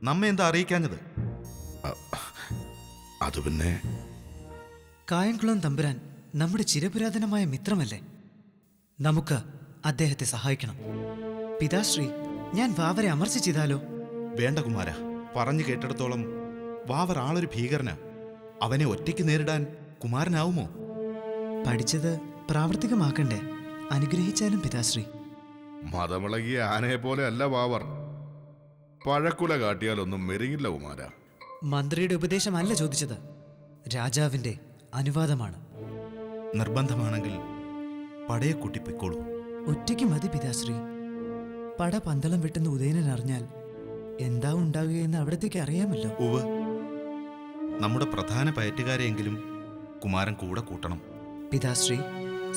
നമ്മെ എന്താ അറിയിക്കാഞ്ഞത്? അത് പിന്നെ കായംകുളം തമ്പുരാൻ നമ്മുടെ ചിരപുരാതനമായ മിത്രമല്ലേ? നമുക്ക് അദ്ദേഹത്തെ സഹായിക്കണം. പിതാശ്രീ, ഞാൻ വാവരെ അമർച്ച ചെയ്താലോ? വേണ്ട കുമാര, പറഞ്ഞു കേട്ടിടത്തോളം വാവർ ആളൊരു ഭീകരനാ. അവനെ ഒറ്റയ്ക്ക് നേരിടാൻ കുമാരനാവുമോ? പഠിച്ചത് പ്രാവർത്തികമാക്കണ്ടേ? അനുഗ്രഹിച്ചാലും പിതാശ്രീ. മതമിളകിയ ആനയെ പോലെ അല്ല വാവർ. പഴക്കുല കാട്ടിയാലൊന്നും മെരുങ്ങില്ല കുമാര. മന്ത്രിയുടെ ഉപദേശമല്ല ചോദിച്ചത്, രാജാവിന്റെ അനുവാദമാണ്. നിർബന്ധമാണെങ്കിൽ പടയെ കൂട്ടിപ്പോയിക്കോളൂ. ഒറ്റയ്ക്ക് മതി പിതാശ്രീ. പട പന്തളം വിട്ടെന്ന് ഉദയനൻ അറിഞ്ഞാൽ എന്താ ഉണ്ടാകുകയെന്ന് അവിടത്തേക്ക് അറിയാമല്ലോ. ഉവ്, നമ്മുടെ പ്രധാന പയറ്റുകാരെയെങ്കിലും കുമാരൻ കൂടെ കൂട്ടണം. പിതാശ്രീ,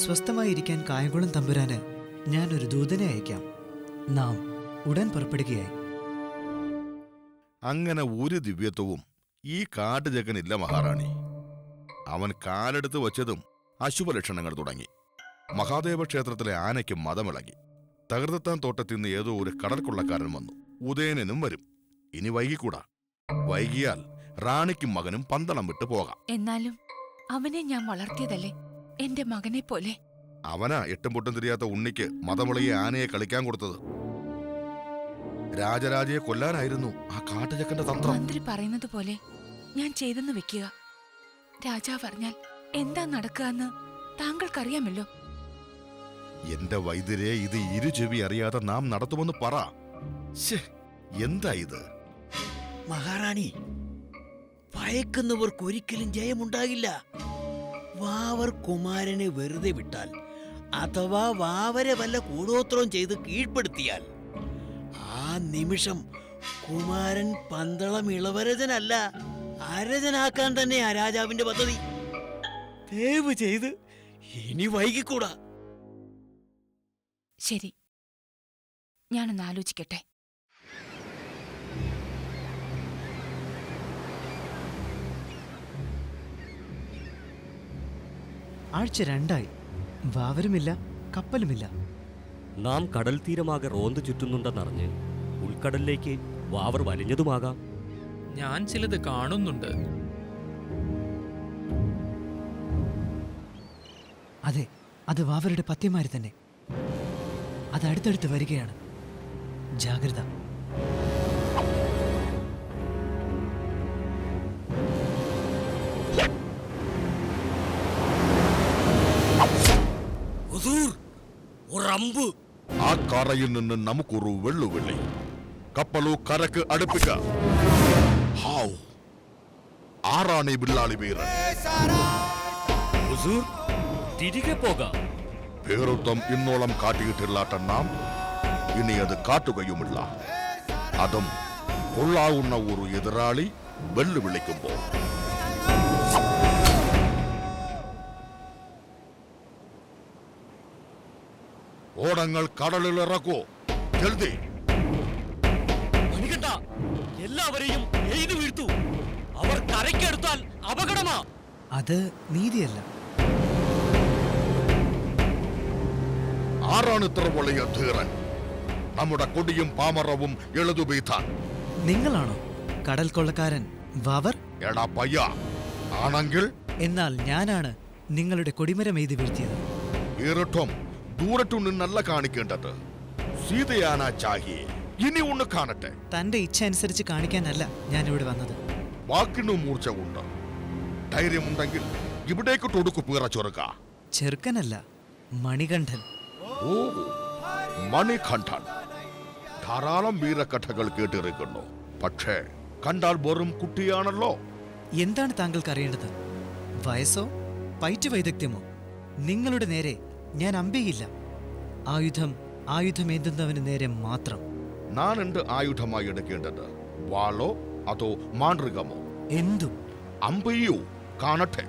സ്വസ്ഥമായിരിക്കാൻ കായംകുളം തമ്പുരാന് ഞാനൊരു ദൂതനെ അയക്കാം. നാം ഉടൻ പുറപ്പെടുകയായി. അങ്ങനെ ഒരു ദിവ്യത്വവും ഈ കാട്ടുചക്കനില്ല മഹാറാണി. അവൻ കാലെടുത്ത് വച്ചതും അശുഭലക്ഷണങ്ങൾ തുടങ്ങി. മഹാദേവ ക്ഷേത്രത്തിലെ ആനയ്ക്ക് മതമിളകി. തകർത്താൻ തോട്ടത്തിൽ നിന്ന് ഏതോ ഒരു കടൽ കൊള്ളക്കാരൻ വന്നു. ഉദയനനും വരും. ഇനി വൈകിക്കൂടാ. വൈകിയാൽ റാണിക്കും മകനും പന്തളം വിട്ടു പോകാം. എന്നാലും അവനെ ഞാൻ വളർത്തിയതല്ലേ, എന്റെ മകനെ പോലെ. അവനാ എട്ടും പൊട്ടും തിരിയാത്ത ഉണ്ണിക്ക് മതമുളകിയ ആനയെ കളിക്കാൻ കൊടുത്തത്. രാജരാജയെ കൊല്ലാനായിരുന്നു ആ കാട്ടുചക്കന്റെ തന്ത്രം. മന്ത്രി പറയുന്നത് പോലെ ഞാൻ ചെയ്തെന്ന് വെക്കുക. രാജാവ് അറിഞ്ഞാൽ എന്താ നടക്കുക എന്ന് താങ്കൾക്കറിയാമല്ലോ. എന്റെ വൈദ്യരെ ഇത് ഇരുചെവി അറിയാതെ നാം നടത്തുമെന്ന് പറ. ശ്ശേ, എന്താ ഇത്? മഹാറാണി, ഭയക്കുന്നവർക്കൊരിക്കലും ജയമുണ്ടാകില്ല. വാവർ കുമാരനെ വെറുതെ വിട്ടാൽ, അഥവാ വാവരെ വല്ല കൂടോത്രം ചെയ്ത് കീഴ്പ്പെടുത്തിയാൽ, ആ നിമിഷം കുമാരൻ പന്തളം ഇളവരജനല്ല, അരജനാക്കാൻ തന്നെയാ രാജാവിന്റെ പദ്ധതി. ദയവ് ചെയ്ത് ഇനി വൈകിക്കൂടാ. ശരി, ഞാനൊന്ന് ആലോചിക്കട്ടെ. ആഴ്ച 2 വാവരുമില്ല, കപ്പലുമില്ല. നാം കടൽ തീരമാകെ റോന്ത് ചുറ്റുന്നുണ്ടെന്നറിഞ്ഞ് ഉൾക്കടലിലേക്ക് വാവർ വലിഞ്ഞതുമാകാം. ഞാൻ ചിലത് കാണുന്നുണ്ട്. അതെ, അത് വാവരുടെ പത്യമാര് തന്നെ. അത് അടുത്തടുത്ത് വരികയാണ്. ജാഗ്രത. ആ കറയിൽ നിന്ന് നമുക്കൊരു വെള്ളുവിളി. കപ്പലു കരക്ക് അടുപ്പിക്ക. ഹാവ്, ആരാണ് ഈ ബില്ലാളി വീരൻ? തിരികെ പോകാം. ഭീരുത്വം ഇന്നോളം കാട്ടിയിട്ടില്ലാത്ത നാം ഇനി അത് കാട്ടുകയുമില്ല. അതും കൊള്ളാവുന്ന ഒരു എതിരാളി വെല്ലുവിളിക്കുമ്പോൾ. ഓടങ്ങൾ കടലിലിറക്കൂ, ജൽദി. എല്ലാവരെയും എഴുതി വീഴ്ത്തു. അവർ കരയ്ക്കെടുത്താൽ അപകടമാ. അത് നീതിയല്ല. ആരാണ് ഇത്ര വലിയ ധീരൻ? നമ്മുടെ കൊടിയും പാമറവും എഴുതുബീത്താൻ നിങ്ങളാണോ കടൽ കൊള്ളക്കാരൻ വാവർ? എടാ പയ്യ, ആണെങ്കിൽ എന്നാൽ ഞാനാണ് നിങ്ങളുടെ കൊടിമരം എഴുതി വീഴ്ത്തിയത്. ഇരുട്ടും ദൂരത്തു നിന്നല്ല കാണിക്കേണ്ടത്, സീതയാനാ ചാഹിയെ. ഇനി ഒന്ന് കാണട്ടെ. തന്റെ ഇച്ഛ അനുസരിച്ച് കാണിക്കാനല്ല ഞാൻ ഇവിടെ വന്നത്. വാക്കിനു മൂർച്ച ഉണ്ട്. ധൈര്യമുണ്ടെങ്കിൽ ഇവിടേക്ക് തൊടുക്കു പീറ ചെറുക്ക. ചെറുക്കനല്ല, മണികണ്ഠൻ. ഓ, മണികണ്ഠൻ. ധാരാളം വീരകഥകൾ കേട്ടിരിക്കുന്നു. പക്ഷേ കണ്ടാൽ വെറും കുട്ടിയാണല്ലോ. എന്താണ് താങ്കൾക്ക് അറിയേണ്ടത്? വയസ്സോ പയറ്റ് വൈദഗ്ധ്യമോ? നിങ്ങളുടെ നേരെ ഞാൻ അമ്പെയില്ല. ആയുധമേന്തുന്നവന് നേരെ മാത്രം. ഞാൻ എന്ത് ആയുധമായി എടുക്കേണ്ടത്? വാളോ അതോ മാന്ത്രികമോ? എന്തും. അമ്പയ്യോ, കാണട്ടെ.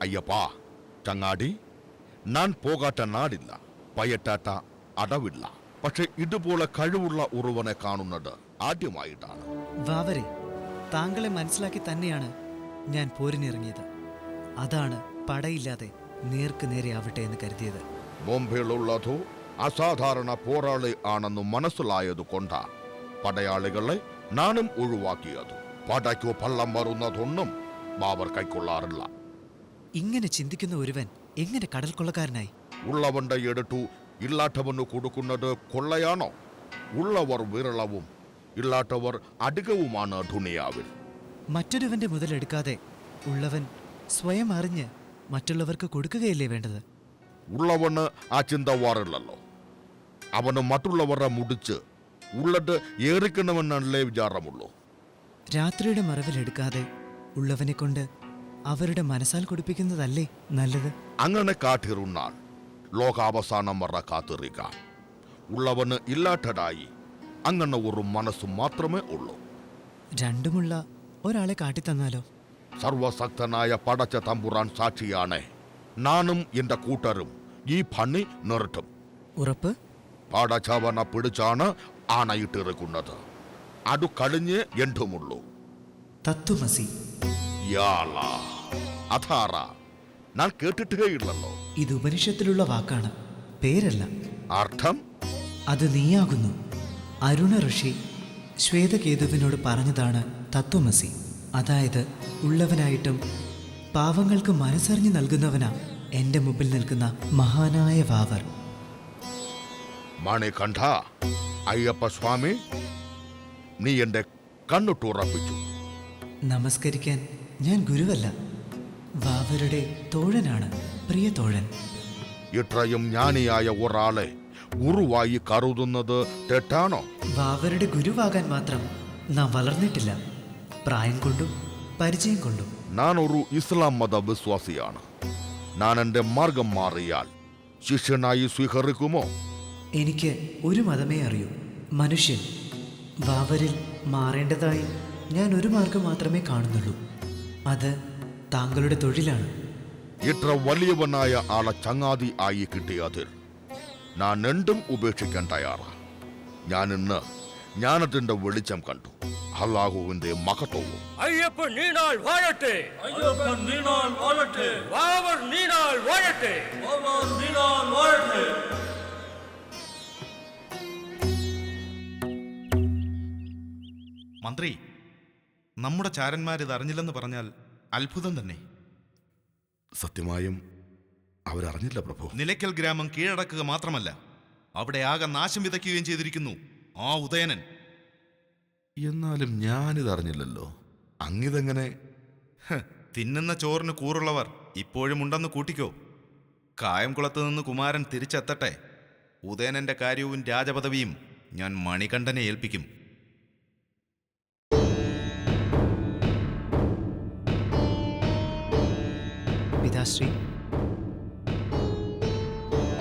അയ്യപ്പാ ചങ്ങാടി, ഞാൻ പോകാത്ത നാടില്ല, പയറ്റാത്ത അടവില്ല. പക്ഷെ ഇതുപോലെ കഴിവുള്ള ഒരുവനെ കാണുന്നത് ആദ്യമായിട്ടാണ്. വാവരെ, താങ്കളെ മനസ്സിലാക്കി തന്നെയാണ് ഞാൻ പോരിനിറങ്ങിയത്. അതാണ് പടയില്ലാതെ നേർക്ക് നേരെ ആവട്ടെ എന്ന് കരുതിയത്. ബോംബെയിലുള്ളതോ അസാധാരണ പോരാളി ആണെന്ന് മനസ്സിലായതുകൊണ്ടാ പടയാളികളെ നാനും ഒഴിവാക്കിയത്. പടയ്ക്കു പള്ളം വരുന്നതൊന്നും ബാബർ കൈക്കൊള്ളാറില്ല. ഇങ്ങനെ ചിന്തിക്കുന്ന ഒരുവൻ എങ്ങനെ കടൽ കൊള്ളക്കാരനായി? ഉള്ളവന്റെ എടുത്തു ഇല്ലാത്തവന് കൊടുക്കുന്നത് കൊള്ളയാണോ? ഉള്ളവർ വിരളവും ഇല്ലാത്തവർ അധികവുമാണ് ദുനിയാവിൽ. മറ്റൊരുവന്റെ മുതലെടുക്കാതെ ഉള്ളവൻ സ്വയം അറിഞ്ഞ് മറ്റുള്ളവർക്ക് കൊടുക്കുകയല്ലേ വേണ്ടത്? ഉള്ളവന് ആ ചിന്ത വാറില്ലല്ലോ. അവന് മറ്റുള്ളവരെ മുടിച്ച് ഉള്ളത് ഏറിക്കണമെന്നല്ലേ വിചാരമുള്ളൂ. രാത്രിയുടെ മറവിലെടുക്കാതെ ഉള്ളവനെ കൊണ്ട് അവരുടെ മനസ്സാൽ കൊടുപ്പിക്കുന്നതല്ലേ നല്ലത്? അങ്ങനെ കാത്തിരുന്നാൽ ലോകാവസാനം വരെ കാത്തിരിക്കാം. ഉള്ളവന് ഇല്ലാത്തതായി അങ്ങനെ ഒരു മനസ്സ് മാത്രമേ ഉള്ളൂ. രണ്ടുമുള്ള ഒരാളെ കാട്ടിത്തന്നാലോ? സർവശക്തനായ പടച്ച തമ്പുരാൻ സാക്ഷിയാണ്, നാനും എന്റെ കൂട്ടരും ഈ പണി നിർത്തും. ഉറപ്പ്? പടച്ചവനെ പിടിച്ചാണ് ആണയിട്ടിരിക്കുന്നത്. അത് കഴിഞ്ഞേ എന്തുമുള്ളൂ. തത്വമസി. അഥാറ ഞാൻ കേട്ടിട്ടേ ഇല്ലല്ലോ. ഇത് ഉപനിഷത്തിലുള്ള വാക്കാണ്, പേരല്ല. അർത്ഥം? അത് നീയാകുന്നു. അരുണ ഋഷി ശ്വേതകേതുവിനോട് പറഞ്ഞതാണ് തത്വമസി. അതായത് ഉള്ളവനായിട്ടും പാവങ്ങൾക്ക് മനസ്സറിഞ്ഞു നൽകുന്നവനാ എന്റെ മുമ്പിൽ നിൽക്കുന്ന മഹാനായ വാവർ. മണികണ്ഠ, അയ്യപ്പ സ്വാമി, നീ എന്റെ കണ്ണുട്ടുറപ്പിച്ചു. നമസ്കരിക്കാൻ ഞാൻ ഗുരുവല്ല, വാവരുടെ തോഴനാണ്, പ്രിയ തോഴൻ. ഇത്രയും ജ്ഞാനിയായ ഒരാളെ ഗുരുവായി കരുതുന്നത് തെറ്റാണോ? വാവരുടെ ഗുരുവാകാൻ മാത്രം നാം വളർന്നിട്ടില്ല, പ്രായം കൊണ്ടും പരിചയം കൊണ്ടും. ഞാൻ ഒരു ഇസ്ലാം മത വിശ്വാസിയാണ്. ഞാൻ എന്റെ മാർഗം മാറിയാൽ ശിഷ്യനായി സ്വീകരിക്കുമോ? എനിക്ക് ഒരു മതമേ അറിയൂ, മനുഷ്യൻ. വാവരിൽ മാറേണ്ടതായി ഞാൻ ഒരു മാർഗം മാത്രമേ കാണുന്നുള്ളൂ. അത് താങ്കളുടെ തൊഴിലാണ്. ഇത്ര വലിയവനായ ആളെ ചങ്ങാതി ആയി കിട്ടിയതിൽ ഞാൻ എന്തും ഉപേക്ഷിക്കാൻ തയ്യാറാ. ഞാൻ ഇന്ന് ജ്ഞാനത്തിന്റെ വെളിച്ചം കണ്ടു, അല്ലാഹുവിന്റെ മഹത്വവും. അയ്യപ്പൻ നീണാൾ വാഴട്ടെ, അയ്യപ്പൻ നീണാൾ വാഴട്ടെ, വാവർ നീണാൾ വാഴട്ടെ, വാവർ നീണാൾ വാഴട്ടെ. മന്ത്രി, നമ്മുടെ ചാരന്മാരിത് അറിഞ്ഞില്ലെന്ന് പറഞ്ഞാൽ അത്ഭുതം തന്നെ. സത്യമായും അവരറിഞ്ഞില്ല പ്രഭു. നിലയ്ക്കൽ ഗ്രാമം കീഴടക്കുക മാത്രമല്ല, അവിടെ ആകെ നാശം വിതയ്ക്കുകയും ചെയ്തിരിക്കുന്നു ആ ഉദയനൻ. എന്നാലും ഞാനിത് അറിഞ്ഞില്ലല്ലോ. അങ്ങിതെങ്ങനെ? തിന്നുന്ന ചോറിന് കൂറുള്ളവർ ഇപ്പോഴും ഉണ്ടെന്ന് കൂട്ടിക്കോ. കായംകുളത്ത് നിന്ന് കുമാരൻ തിരിച്ചെത്തട്ടെ. ഉദയനന്റെ കാര്യവും രാജപദവിയും ഞാൻ മണികണ്ഠനെ ഏൽപ്പിക്കും. പിതാശ്രീ.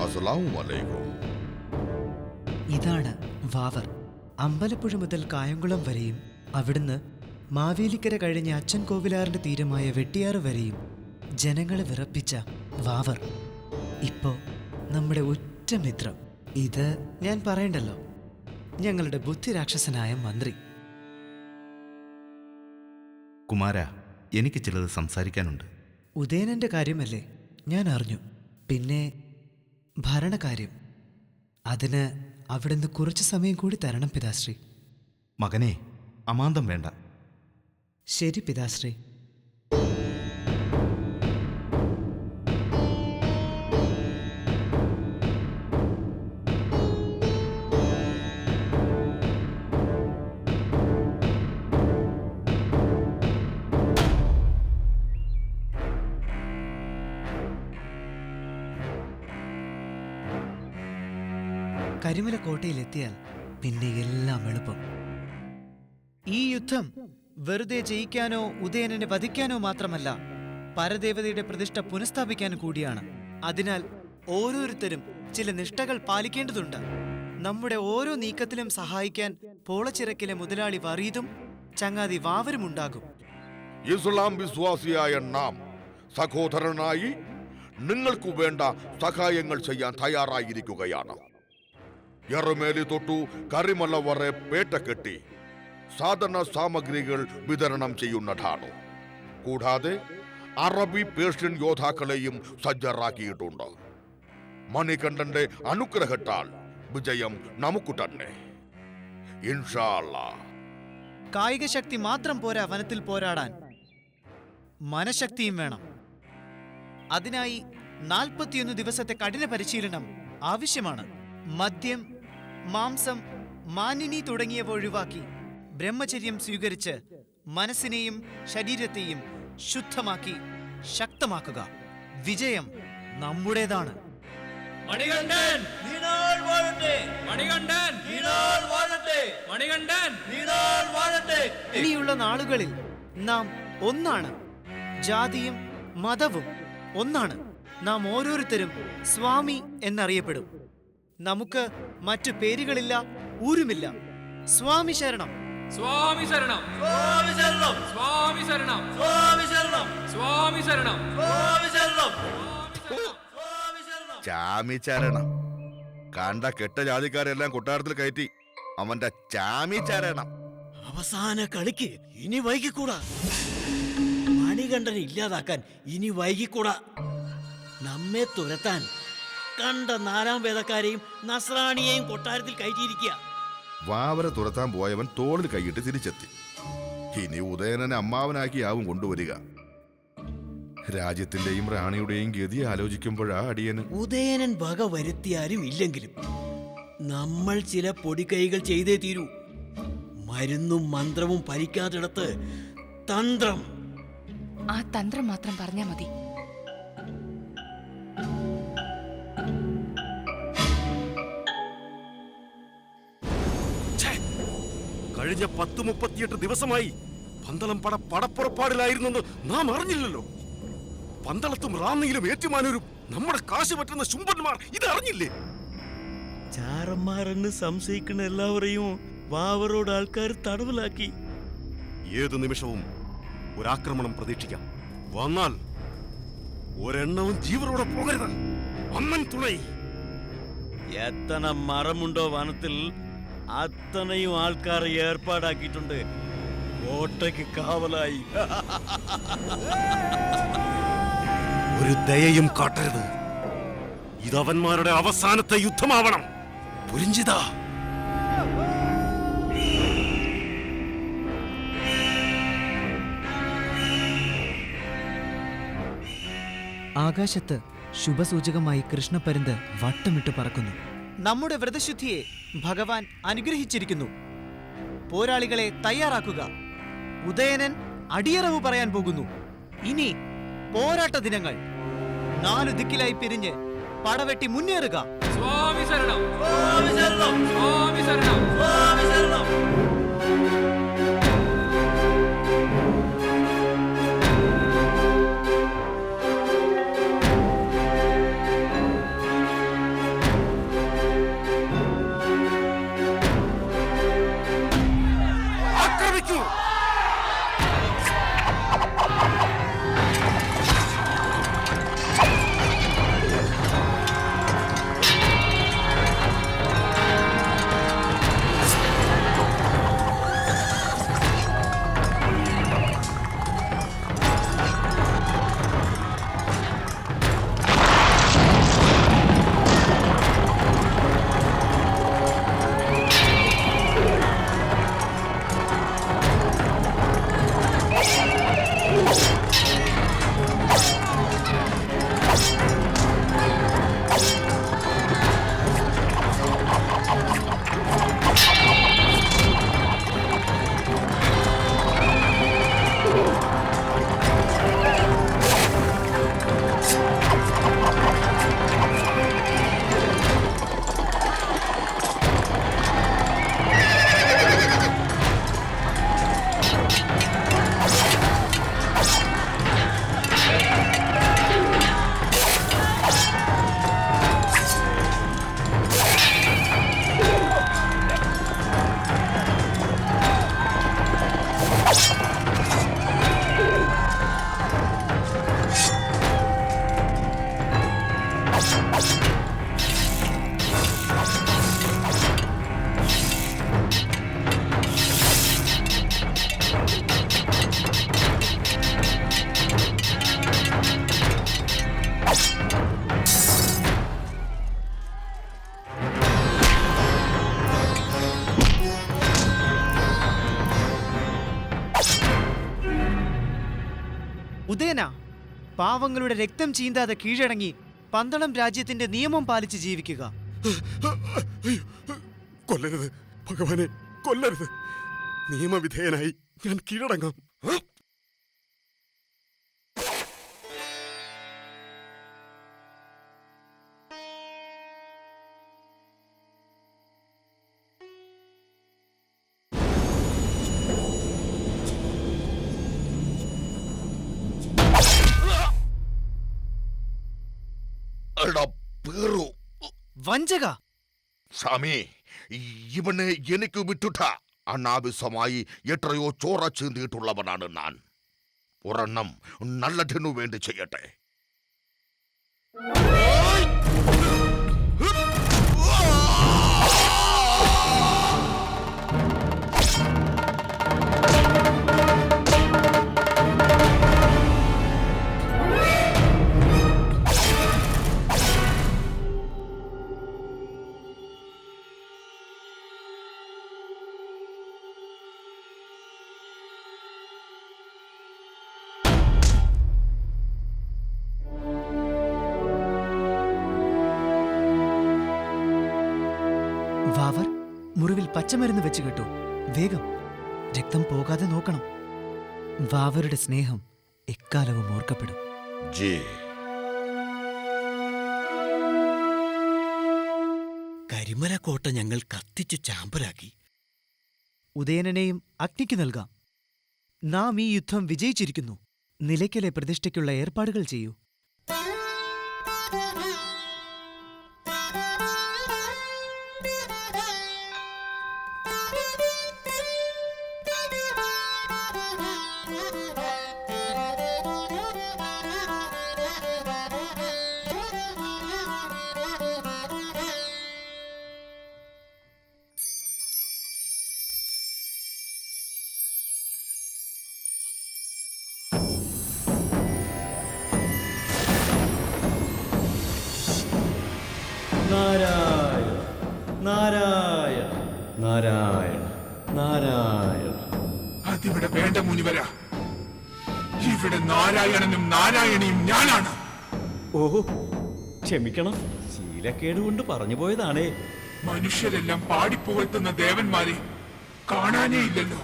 അസ്സലാമുഅലൈക്കും. ഇതാണ് വാവർ. അമ്പലപ്പുഴ മുതൽ കായംകുളം വരെയും അവിടുന്ന് മാവേലിക്കര കഴിഞ്ഞ് അച്ഛൻ കോവിലാറിന്റെ തീരമായ വെട്ടിയാറ് വരെയും ജനങ്ങളെ വിറപ്പിച്ച വാവർ. ഇപ്പോ നമ്മുടെ ഉറ്റ മിത്രം. ഇത് ഞാൻ പറയണ്ടല്ലോ, ഞങ്ങളുടെ ബുദ്ധിരാക്ഷസനായ മന്ത്രി. കുമാര, എനിക്ക് ചിലത് സംസാരിക്കാനുണ്ട്. ഉദയനന്റെ കാര്യമല്ലേ, ഞാൻ അറിഞ്ഞു. പിന്നെ ഭരണകാര്യം, അതിന് അവിടുന്ന് കുറച്ച് സമയം കൂടി തരണം പിതാശ്രീ. മകനെ, അമാന്തം വേണ്ട. ശരി പിതാശ്രീ. കരിമല കോട്ടയിലെത്തിയാൽ പിന്നെ എല്ലാം എളുപ്പം. ഈ യുദ്ധം വെറുതെ ജയിക്കാനോ ഉദയനനെ വധിക്കാനോ മാത്രമല്ല, പരദേവതയുടെ പ്രതിഷ്ഠ പുനഃസ്ഥാപിക്കാനും കൂടിയാണ്. അതിനാൽ ഓരോരുത്തരും ചില നിഷ്ഠകൾ പാലിക്കേണ്ടതുണ്ട്. നമ്മുടെ ഓരോ നീക്കത്തിലും സഹായിക്കാൻ പോളച്ചിറക്കിലെ മുതലാളി വറീദും ചങ്ങാതി വാവരും ഉണ്ടാകും. ഇസ്ലാം വിശ്വാസിയായ നാം സഹോദരനായി നിങ്ങൾക്ക് വേണ്ട സഹായങ്ങൾ ചെയ്യാൻ തയ്യാറായിരിക്കുകയാണ്. എറുമേലി തൊട്ടു കരിമല വരെ പേട്ട കെട്ടി സാധന സാമഗ്രികൾ വിതരണം ചെയ്യുന്നതാണ്. കൂടാതെ അറബി പേർഷ്യൻ യോദ്ധാക്കളെയും സജ്ജരാക്കിയിട്ടുണ്ട്. മണികണ്ഠന്റെ അനുഗ്രഹത്താൽ വിജയം നമുക്ക് തന്നെ, ഇൻഷാ അല്ലാഹ്. കായിക ശക്തി മാത്രം പോരാ വനത്തിൽ പോരാടാൻ, മനഃശക്തിയും വേണം. അതിനായി 41 ദിവസത്തെ കഠിന പരിശീലനം ആവശ്യമാണ്. മദ്യം, മാംസം, മാനിനി തുടങ്ങിയവ ഒഴിവാക്കി ബ്രഹ്മചര്യം സ്വീകരിച്ച് മനസ്സിനെയും ശരീരത്തെയും ശുദ്ധമാക്കി ശക്തമാക്കുക. വിജയം നമ്മുടേതാണ്. മണികണ്ഠൻ നീണാൾ വാഴട്ടെ! മണികണ്ഠൻ നീണാൾ വാഴട്ടെ! മണികണ്ഠൻ നീണാൾ വാഴട്ടെ! ഇനിയുള്ള നാളുകളിൽ നാം ഒന്നാണ്. ജാതിയും മതവും ഒന്നാണ്. നാം ഓരോരുത്തരും സ്വാമി എന്നറിയപ്പെടും. നമുക്ക് മറ്റു പേരുകളില്ല, ഊരുമില്ല. സ്വാമി ശരണം, സ്വാമി ശരണം, സ്വാമി ശരണം, സ്വാമി ശരണം, സ്വാമി ശരണം, സ്വാമി ശരണം, സ്വാമി ശരണം. ചാമിച്ചരണം കണ്ട കെട്ട ജാതിക്കാരെല്ലാം കൊട്ടാരത്തിൽ കയറ്റി അവന്റെ ചാമിച്ചരണം. അവസാന കളിക്ക് ഇനി വൈകിക്കൂടാ. മണികണ്ഠനെ ഇല്ലാതാക്കാൻ ഇനി വൈകിക്കൂടാ. നമ്മെ തുരത്താൻ കണ്ട 4 വേദക്കാരെയും നസ്രാണിയെയും കൊട്ടാരത്തിൽ കയറ്റിയിരിക്കുക. വാവരെ തുരത്താൻ പോയവൻ തോളിൽ കൈയിട്ട് തിരിച്ചെത്തി. ഇനി ഉദയനനെ അമ്മാവനാക്കിയാവും കൊണ്ടുവരിക. രാജ്യത്തിന്റെയും റാണിയുടെയും ഗതി ആലോചിക്കുമ്പോഴാ അടിയന് ഉദയനൻ വക വരുത്തിയാലും ഇല്ലെങ്കിലും നമ്മൾ ചില പൊടിക്കൈകൾ ചെയ്തേ തീരൂ. മരുന്നും മന്ത്രവും ഭരിക്കാത്തിടത്ത് തന്ത്രം. ആ തന്ത്രം മാത്രം പറഞ്ഞാ മതി. കഴിഞ്ഞ 10-38 ദിവസമായി പന്തളം പട പടപ്പുറപ്പാടിലായിരുന്നെന്ന് നാം അറിഞ്ഞില്ലല്ലോ. പന്തളത്തും റാന്നിയിലും ഏറ്റുമാനൂരും നമ്മുടെ കാശ് പറ്റുന്ന ശുംഭന്മാർ ഇത് അറിഞ്ഞില്ലേ? ചാരന്മാരെന്ന് സംശയിക്കുന്ന എല്ലാവരെയും വാവറോട് ആൾക്കാർ തടവിലാക്കി. ഏതു നിമിഷവും ഒരാക്രമണം പ്രതീക്ഷിക്കാം. വന്നാൽ ഒരെണ്ണവും ജീവനോടെ പോകരുത്. അമ്മൻ തുണை. എത്തന മരമുണ്ടോ വനത്തിൽ അത്തനെയും ആൾക്കാർ ഏർപ്പാടാക്കിയിട്ടുണ്ട് കോട്ടയ്ക്ക് കാവലായി. ഒരു ദയയും കാട്ടരുത്. ഇതവന്മാരുടെ അവസാനത്തെ യുദ്ധമാവണം. പുരിഞ്ചിത ആകാശത്ത് ശുഭസൂചകമായി കൃഷ്ണപ്പരുന്ത് വട്ടമിട്ട് പറക്കുന്നു. നമ്മുടെ വ്രതശുദ്ധിയെ ഭഗവാൻ അനുഗ്രഹിച്ചിരിക്കുന്നു. പോരാളികളെ തയ്യാറാക്കുക. ഉദയനൻ അടിയറവ് പറയാൻ പോകുന്നു. ഇനി പോരാട്ട ദിനങ്ങൾ. 4 ദിക്കിലായി പിരിഞ്ഞ് പടവെട്ടി മുന്നേറുക. സ്വാമി ശരണം, സ്വാമി ശരണം, സ്വാമി ശരണം, സ്വാമി ശരണം. ആക്രമിക്കൂ. ഉദയന, പാവങ്ങളുടെ രക്തം ചീന്താതെ കീഴടങ്ങി പന്തളം രാജ്യത്തിന്റെ നിയമം പാലിച്ച് ജീവിക്കുക. കൊല്ലരുത് ഭഗവാനെ, കൊല്ലരുത്. നിയമവിധേയനായി ഞാൻ കീഴടങ്ങാം. വഞ്ചക സ്വാമി, ഇവനെ എനിക്ക് വിട്ടുട്ട. അനാവശ്യമായി എത്രയോ ചോര ചീന്തിയിട്ടുള്ളവനാണ് ഞാൻ. ഒരെണ്ണം നല്ലതിനു വേണ്ടി ചെയ്യട്ടെ. വാവർ, മുറിവിൽ പച്ചമരുന്ന് വെച്ച് കേട്ടു. വേഗം, രക്തം പോകാതെ നോക്കണം. വാവരുടെ സ്നേഹം എക്കാലവും ഓർക്കപ്പെടും. കരിമലക്കോട്ട ഞങ്ങൾ കത്തിച്ചു ചാമ്പലാക്കി. ഉദയനനെയും അഗ്നിക്ക് നൽകാം. നാം ഈ യുദ്ധം വിജയിച്ചിരിക്കുന്നു. നിലയ്ക്കലെ പ്രതിഷ്ഠയ്ക്കുള്ള ഏർപ്പാടുകൾ ചെയ്യൂ. നാരായണ നാരായണ നാരായണ നാരായണ. അതിവിടെ വേണ്ട മുനിവര. ഇവിടെ നാരായണനും നാരായണിയും ഞാനാണ്. ഓഹോ, ക്ഷമിക്കണം, ശീലക്കേട് കൊണ്ട് പറഞ്ഞു പോയതാണേ. മനുഷ്യരെല്ലാം പാടിപ്പുകഴ്ത്തുന്ന ദേവന്മാരെ കാണാനേ ഇല്ലല്ലോ.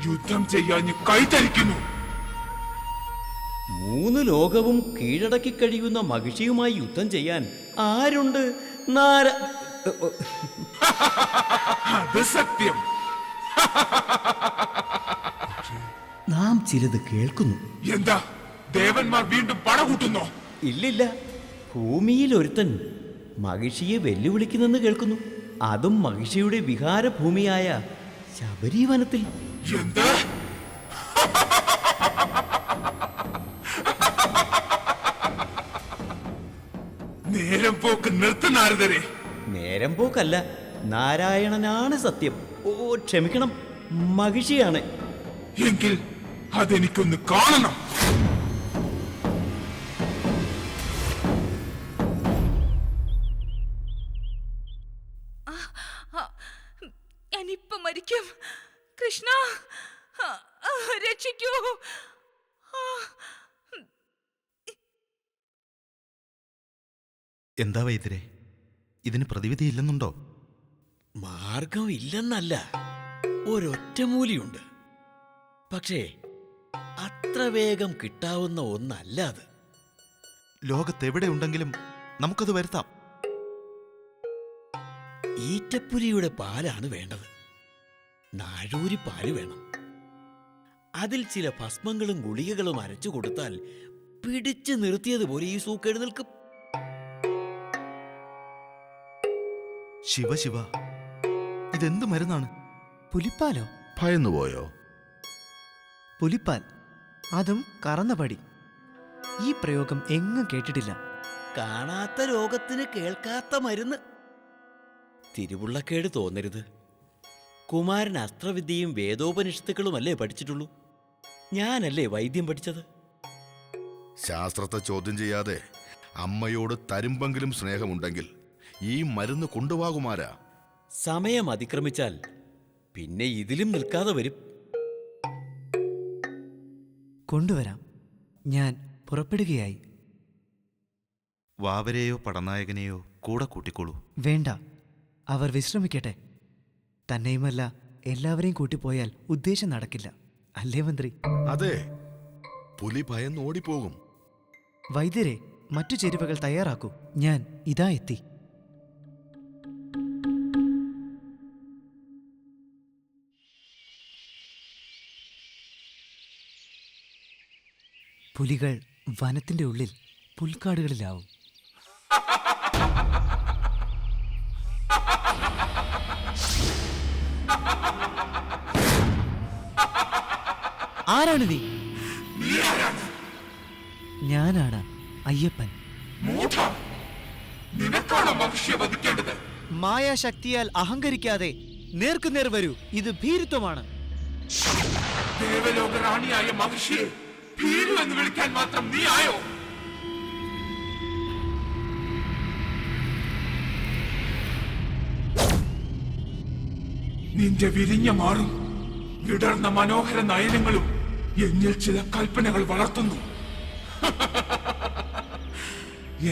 യുദ്ധം ചെയ്യാൻ കൈതരിക്കുന്നു. 3 ലോകവും കീഴടക്കി കഴിയുന്ന മഹിഷിയുമായി യുദ്ധം ചെയ്യാൻ ആരുണ്ട്? അത് സത്യം. നാം ചിലത് കേൾക്കുന്നു. എന്താ, ദേവന്മാർ വീണ്ടും പടകൂട്ടുന്നോ? ഇല്ലില്ല, ഭൂമിയിൽ ഒരുത്തൻ മഹിഷിയെ വെല്ലുവിളിക്കുന്നെന്ന് കേൾക്കുന്നു. അതും മഹിഷിയുടെ വിഹാരഭൂമിയായ ശബരീവനത്തിൽ. എന്താ? നേരം പോക്ക് നിർത്ത് നാരദരെ. നേരം പോക്കല്ല, നാരായണനാണ് സത്യം. ഓ, ക്ഷമിക്കണം, മഹിഷിയാണ്. എങ്കിൽ അതെനിക്കൊന്ന് കാണണം. ഞാനിപ്പോ മരിക്കും. കൃഷ്ണ, രക്ഷിക്കൂ. എന്താ വൈദ്യരെ, ഇതിന് പ്രതിവിധിയില്ലെന്നുണ്ടോ? മാർഗം ഇല്ലെന്നല്ല, ഒരൊറ്റമൂലിയുണ്ട്. പക്ഷേ അത്ര വേഗം കിട്ടാവുന്ന ഒന്നല്ല അത്. ലോകത്തെവിടെയുണ്ടെങ്കിലും നമുക്കത് വരുത്താം. ഈറ്റപ്പുലിയുടെ പാലാണ് വേണ്ടത്. നാഴൂരി പാല് വേണം. അതിൽ ചില ഭസ്മങ്ങളും ഗുളികകളും അരച്ചു കൊടുത്താൽ പിടിച്ചു നിർത്തിയതുപോലെ ഈ സൂക്കേട് നിൽക്കും. ശിവ ശിവ, ഇതെന്ത് മരുന്നാണ്? പുലിപ്പാലോ? ഭയന്നുപോയോ? പുലിപ്പാൽ, അതും കറന്ന പടി. ഈ പ്രയോഗം എങ്ങും കേട്ടിട്ടില്ല. കാണാത്ത രോഗത്തിന് കേൾക്കാത്ത മരുന്ന്. തിരുവുള്ളക്കേട് തോന്നരുത്. കുമാരൻ അസ്ത്രവിദ്യയും വേദോപനിഷത്തുക്കളുമല്ലേ പഠിച്ചിട്ടുള്ളൂ. ഞാനല്ലേ വൈദ്യം പഠിച്ചത്. ശാസ്ത്രത്തെ ചോദ്യം ചെയ്യാതെ അമ്മയോട് തരുമ്പെങ്കിലും സ്നേഹമുണ്ടെങ്കിൽ ഈ മരുന്ന് കൊണ്ടുപോകുമാരാ. സമയം അതിക്രമിച്ചാൽ പിന്നെ ഇതിലും നിൽക്കാതെ വരും. കൊണ്ടുവരാം. ഞാൻ പുറപ്പെടുകയായി. വാവരെയോ പടനായകനെയോ കൂടെ കൂട്ടിക്കോളൂ. വേണ്ട, അവർ വിശ്രമിക്കട്ടെ. തന്നെയുമല്ല, എല്ലാവരെയും കൂട്ടിപ്പോയാൽ ഉദ്ദേശം നടക്കില്ല, അല്ലേ മന്ത്രി? അതെ, പുലി ഭയന്ന് ഓടിപ്പോകും. വൈദ്യരെ, മറ്റു ചേരുവകൾ തയ്യാറാക്കൂ. ഞാൻ ഇതാ എത്തി. പുലികൾ വനത്തിന്റെ ഉള്ളിൽ പുൽക്കാടുകളിലാവും. ആരാണ് നീ? ഞാനാണ് അയ്യപ്പൻ. മായാശക്തിയാൽ അഹങ്കരിക്കാതെ നേർക്കുനേർ വരൂ. ഇത് ഭീരുത്വമാണ്. ദേവലോക റാണിയായ മഹിഷിയെ ഭീരു എന്ന് വിളിക്കാൻ മാത്രം നീ ആയോ? നിന്റെ വിരിഞ്ഞ മാറും വിടർന്ന മനോഹര നയനങ്ങളും എന്നിൽ ചില കൽപ്പനകൾ വളർത്തുന്നു.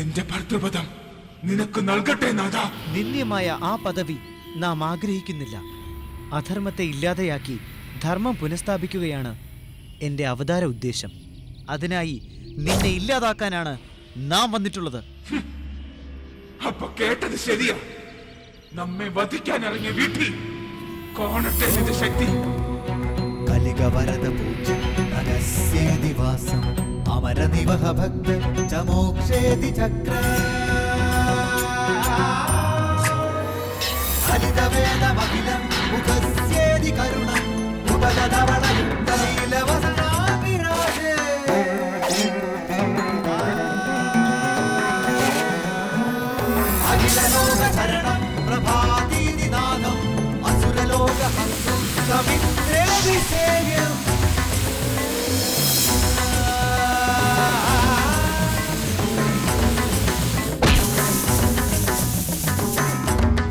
എന്റെ ഭർതൃപദം നിനക്ക് നൽകട്ടെ നാഥ. നിന്ദ്യമായ ആ പദവി നാം ആഗ്രഹിക്കുന്നില്ല. അധർമ്മത്തെ ഇല്ലാതെയാക്കി ധർമ്മം പുനഃസ്ഥാപിക്കുകയാണ് എന്റെ അവതാര ഉദ്ദേശം. അതിനായി നിന്നെ ഇല്ലാതാക്കാനാണ് നാം വന്നിട്ടുള്ളത്. അപ്പൊ കേട്ടത് ശരിയാ. നമ്മെ വധിക്കാൻ ഇറങ്ങിയ വീട്ടിൽ കാണട്ടെ നിന്റെ ശക്തി. കലികവരദ പൂജ്യം നഗസ്യേതി വാസം അമരനിവഹ ഭക്ത ച മോക്ഷേതി ചക്ര ഹരിതവേദമഖിലം മുഖസ്യേതി കരുണം ഉപലധവളയുക്തലീലവസനാഭിരാജേ അഖിലലോകശരണം പ്രഭാതീതി നാദം അസുരലോകഹംസം സമിത്രേതി സേവ്യം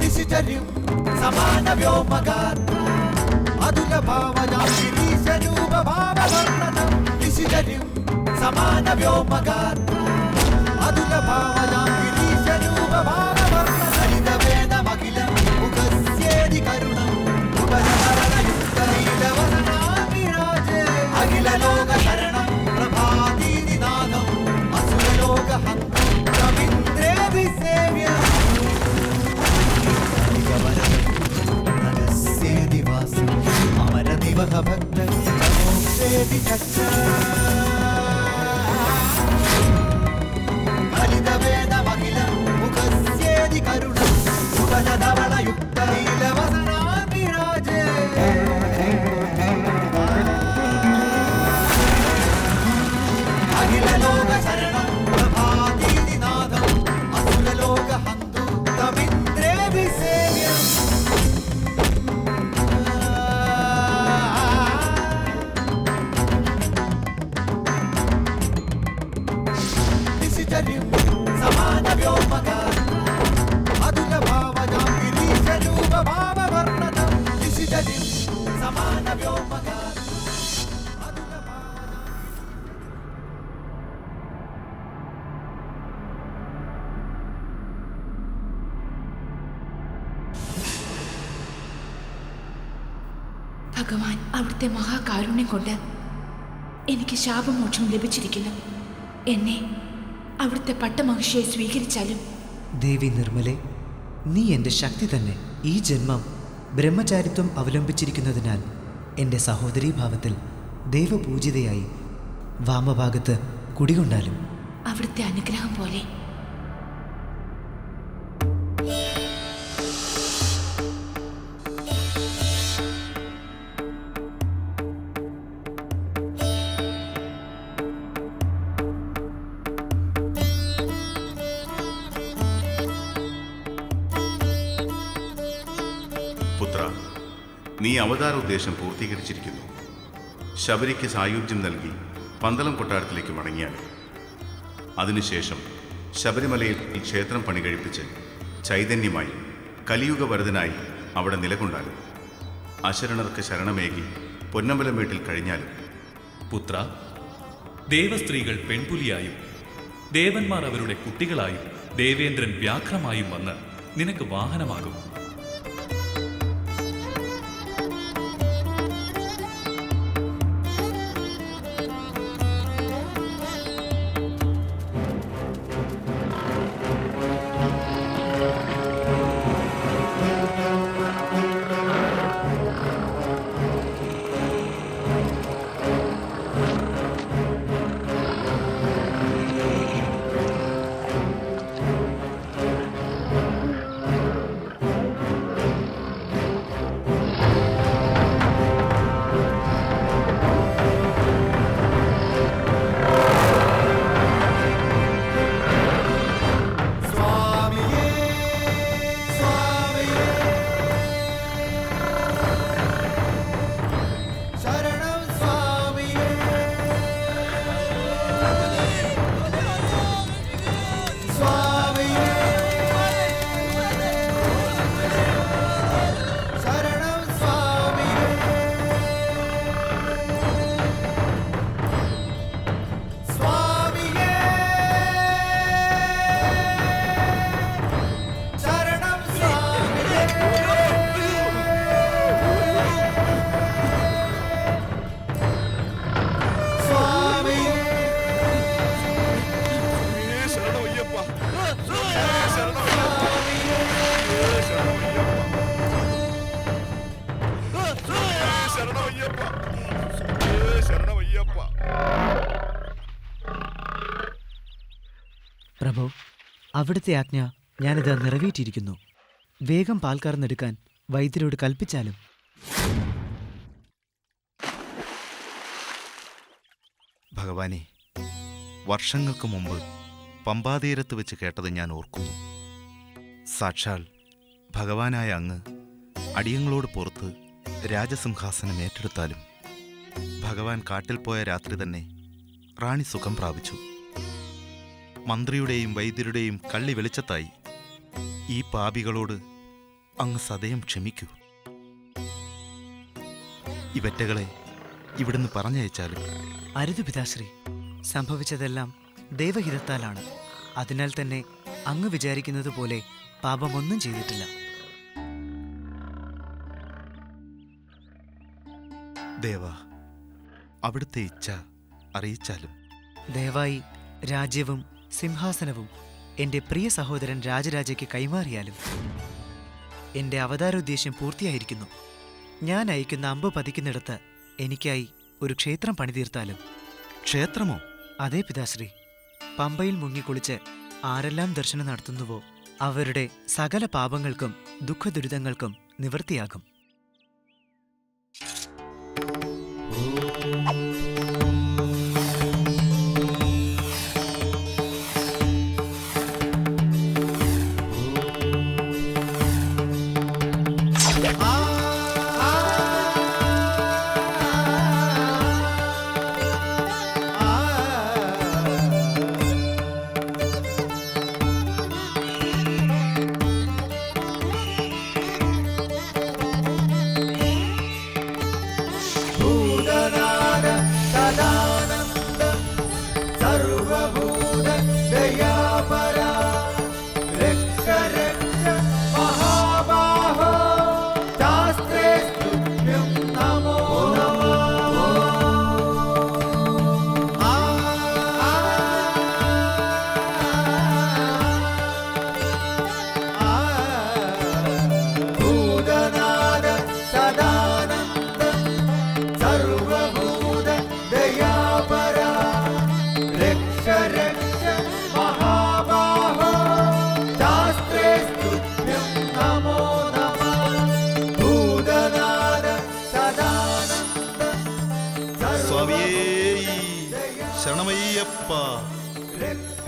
ദിശിചര്യം സമാനവ്യോമഗാത്ര അതുലഭാവനാം ഗിരീശരൂപഭാവവർണ്ണനം ദിശിചര്യം സമാനവ്യോമഗാത്ര അതുലഭാവനാം ഗിരീശരൂപഭാവവർണ്ണനം ഹരിതവേദമഖിലം മുഖസ്യേതി കരുണം ഉപലധരണയുക്തലീലവസനാഭിരാജേ അഖിലലോകശരണം പ്രഭാതീതി നാദം അസുരലോകഹംസം സമിത്രേതി സേവ്യം നഗസ്യേതി വാസം അമരനിവഹ ഭക്ത മോക്ഷേതി ചക്ര ഹരിതവേദമഖിലം മുഖസ്യേതി കരുണം ഉപലധവളയുക്തലീലവസനാഭിരാജേ അഖിലലോകശരണം പ്രഭാതീതി നാദം അസുരലോകഹന്തു തമിന്ദ്രേഭി സേവ്യം ദിശിചര്യം സമാനവ്യോമഗാത്ര അതുലഭാവനാം ഗിരീശരൂപഭാവവർണ്ണനം ദിശിചര്യം സമാനവ്യോമഗാത്ര ഭഗവാൻ അവിടുത്തെ മഹാകാരുണ്യം കൊണ്ട് എനിക്ക് ശാപമോക്ഷം ലഭിച്ചിരിക്കുന്നു. എന്നെ അവിടുത്തെ പട്ടമഹിഷിയെ സ്വീകരിച്ചാലും. ദേവി നിർമ്മലെ, നീ എൻ്റെ ശക്തി തന്നെ. ഈ ജന്മം ബ്രഹ്മചാരിത്വം അവലംബിച്ചിരിക്കുന്നതിനാൽ എൻ്റെ സഹോദരീഭാവത്തിൽ ദൈവപൂജിതയായി വാമഭാഗത്ത് കുടികൊണ്ടാലും. അവിടുത്തെ അനുഗ്രഹം പോലെ. പുത്ര, നീ അവതാര ഉദ്ദേശം പൂർത്തീകരിച്ചിരിക്കുന്നു. ശബരിക്ക് സായുജ്യം നൽകി പന്തളം കൊട്ടാരത്തിലേക്ക് മടങ്ങിയാൽ അതിനുശേഷം ശബരിമലയിൽ ക്ഷേത്രം പണികഴിപ്പിച്ച് ചൈതന്യമായി കലിയുഗവരതനായി അവിടെ നിലകൊണ്ടാലും അശരണർക്ക് ശരണമേകി പൊന്നമ്പലം വീട്ടിൽ കഴിഞ്ഞാലും. പുത്ര, ദേവസ്ത്രീകൾ പെൺപുലിയായും ദേവന്മാർ അവരുടെ കുട്ടികളായും ദേവേന്ദ്രൻ വ്യാഘ്രമായും വന്ന് നിനക്ക് വാഹനമാകും. പ്രഭു, അവിടുത്തെ ആജ്ഞ ഞാനിത് നിറവേറ്റിയിരിക്കുന്നു. വേഗം പാൽ കറന്നെടുക്കാൻ വൈദ്യരോട് കൽപ്പിച്ചാലും. ഭഗവാനെ, വർഷങ്ങൾക്ക് മുമ്പ് പമ്പാതീരത്ത് വെച്ച് കേട്ടത് ഞാൻ ഓർക്കുന്നു. സാക്ഷാൽ ഭഗവാനായ അങ്ങ് അടിയങ്ങളോട് പുറത്ത് രാജസിംഹാസനം ഏറ്റെടുത്താലും ഭഗവാൻ കാട്ടിൽ പോയ രാത്രി തന്നെ റാണി സുഖം പ്രാപിച്ചു. മന്ത്രിയുടെയും വൈദ്യരുടെയും കള്ളി വെളിച്ചത്തായി ഈ പാപികളോട് അങ്ങ് സദയം ക്ഷമിക്കൂ. ഇവറ്റകളെ ഇവിടുന്ന് പറഞ്ഞയച്ചാലും. അരുത് പിതാശ്രീ, സംഭവിച്ചതെല്ലാം ദൈവഹിതത്താലാണ്. അതിനാൽ തന്നെ അങ്ങ് വിചാരിക്കുന്നത് പോലെ പാപമൊന്നും ചെയ്തിട്ടില്ല. ദേവ, അവിടുത്തെ ഇച്ഛ അറിയിച്ചാലും. ദയവായി രാജ്യവും സിംഹാസനവും എൻ്റെ പ്രിയ സഹോദരൻ രാജരാജയ്ക്ക് കൈമാറിയാലും. എൻ്റെ അവതാരോദ്ദേശ്യം പൂർത്തിയായിരിക്കുന്നു. ഞാൻ അയക്കുന്ന അമ്പ് പതിക്കുന്നിടത്ത് എനിക്കായി ഒരു ക്ഷേത്രം പണിതീർത്താലും. ക്ഷേത്രമോ? അതേ പിതാശ്രീ. പമ്പയിൽ മുങ്ങിക്കുളിച്ച് ആരെല്ലാം ദർശനം നടത്തുന്നുവോ അവരുടെ സകല പാപങ്ങൾക്കും ദുഃഖദുരിതങ്ങൾക്കും നിവൃത്തിയാകും.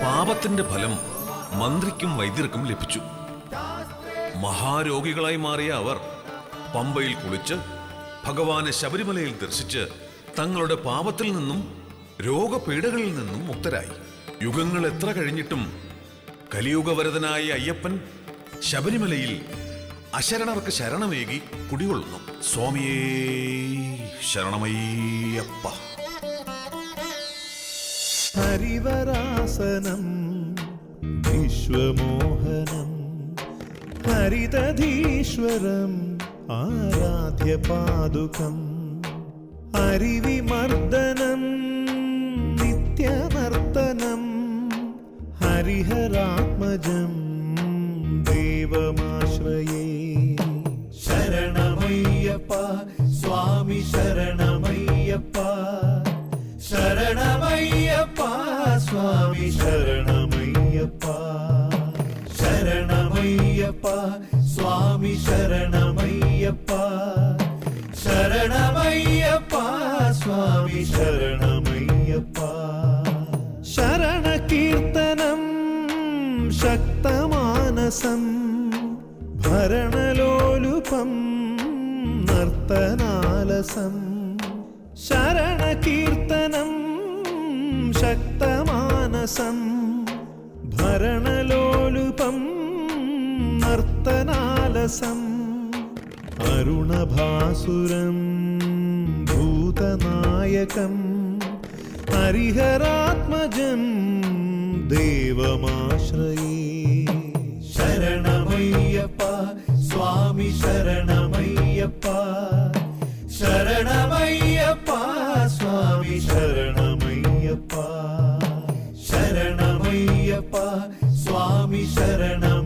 പാപത്തിന്റെ ഫലം മന്ത്രിക്കും വൈദ്യർക്കും ലഭിച്ചു. മഹാരോഗികളായി മാറിയ അവർ പമ്പയിൽ കുളിച്ച് ഭഗവാനെ ശബരിമലയിൽ ദർശിച്ച് തങ്ങളുടെ പാപത്തിൽ നിന്നും രോഗപീഠകളിൽ നിന്നും മുക്തരായി. യുഗങ്ങൾ എത്ര കഴിഞ്ഞിട്ടും കലിയുഗവരതനായ അയ്യപ്പൻ ശബരിമലയിൽ അശരണർക്ക് ശരണമേകി കുടികൊള്ളുന്നു. സ്വാമിയേ ശരണമയ്യപ്പ. ഹരിവരാസനം വിശ്വമോഹനം ഹരിതധീശ്വരം ആരാധ്യപാദുകം ഹരിവിമർദ്ദനം നിത്യനർത്തനം ഹരിഹരാത്മജം ദേവമാശ്രയേ. ശരണമയ്യപ്പ സ്വാമി ശരണമയ്യപ്പ ശരണമയ്യപ്പ സ്വാമി ശരണമയ്യപ്പ ശരണമയ്യപ്പ സ്വാമി ശരണമയ്യപ്പ ശരണമയ്യപ്പ സ്വാമി ശരണമയ്യപ്പ. ശരണകീർത്തനം ശക്തമാനസം ഭരണലോലുപം നർത്തനാലസം ശരണകീർത്തനം ശക്തമാനസം ഭരണലോലുപം നർത്തനാലസം അരുണഭാസുരം ഭൂതനായകം ഹരിഹരാത്മജം ദേവമാശ്രയേ. ശരണമയ്യപ്പ സ്വാമി ശരണമയ്യപ്പ ശരണമയ്യപ്പ സ്വാമി ശരണമയ്യപ്പ ശരണമയ്യപ്പ സ്വാമി ശരണം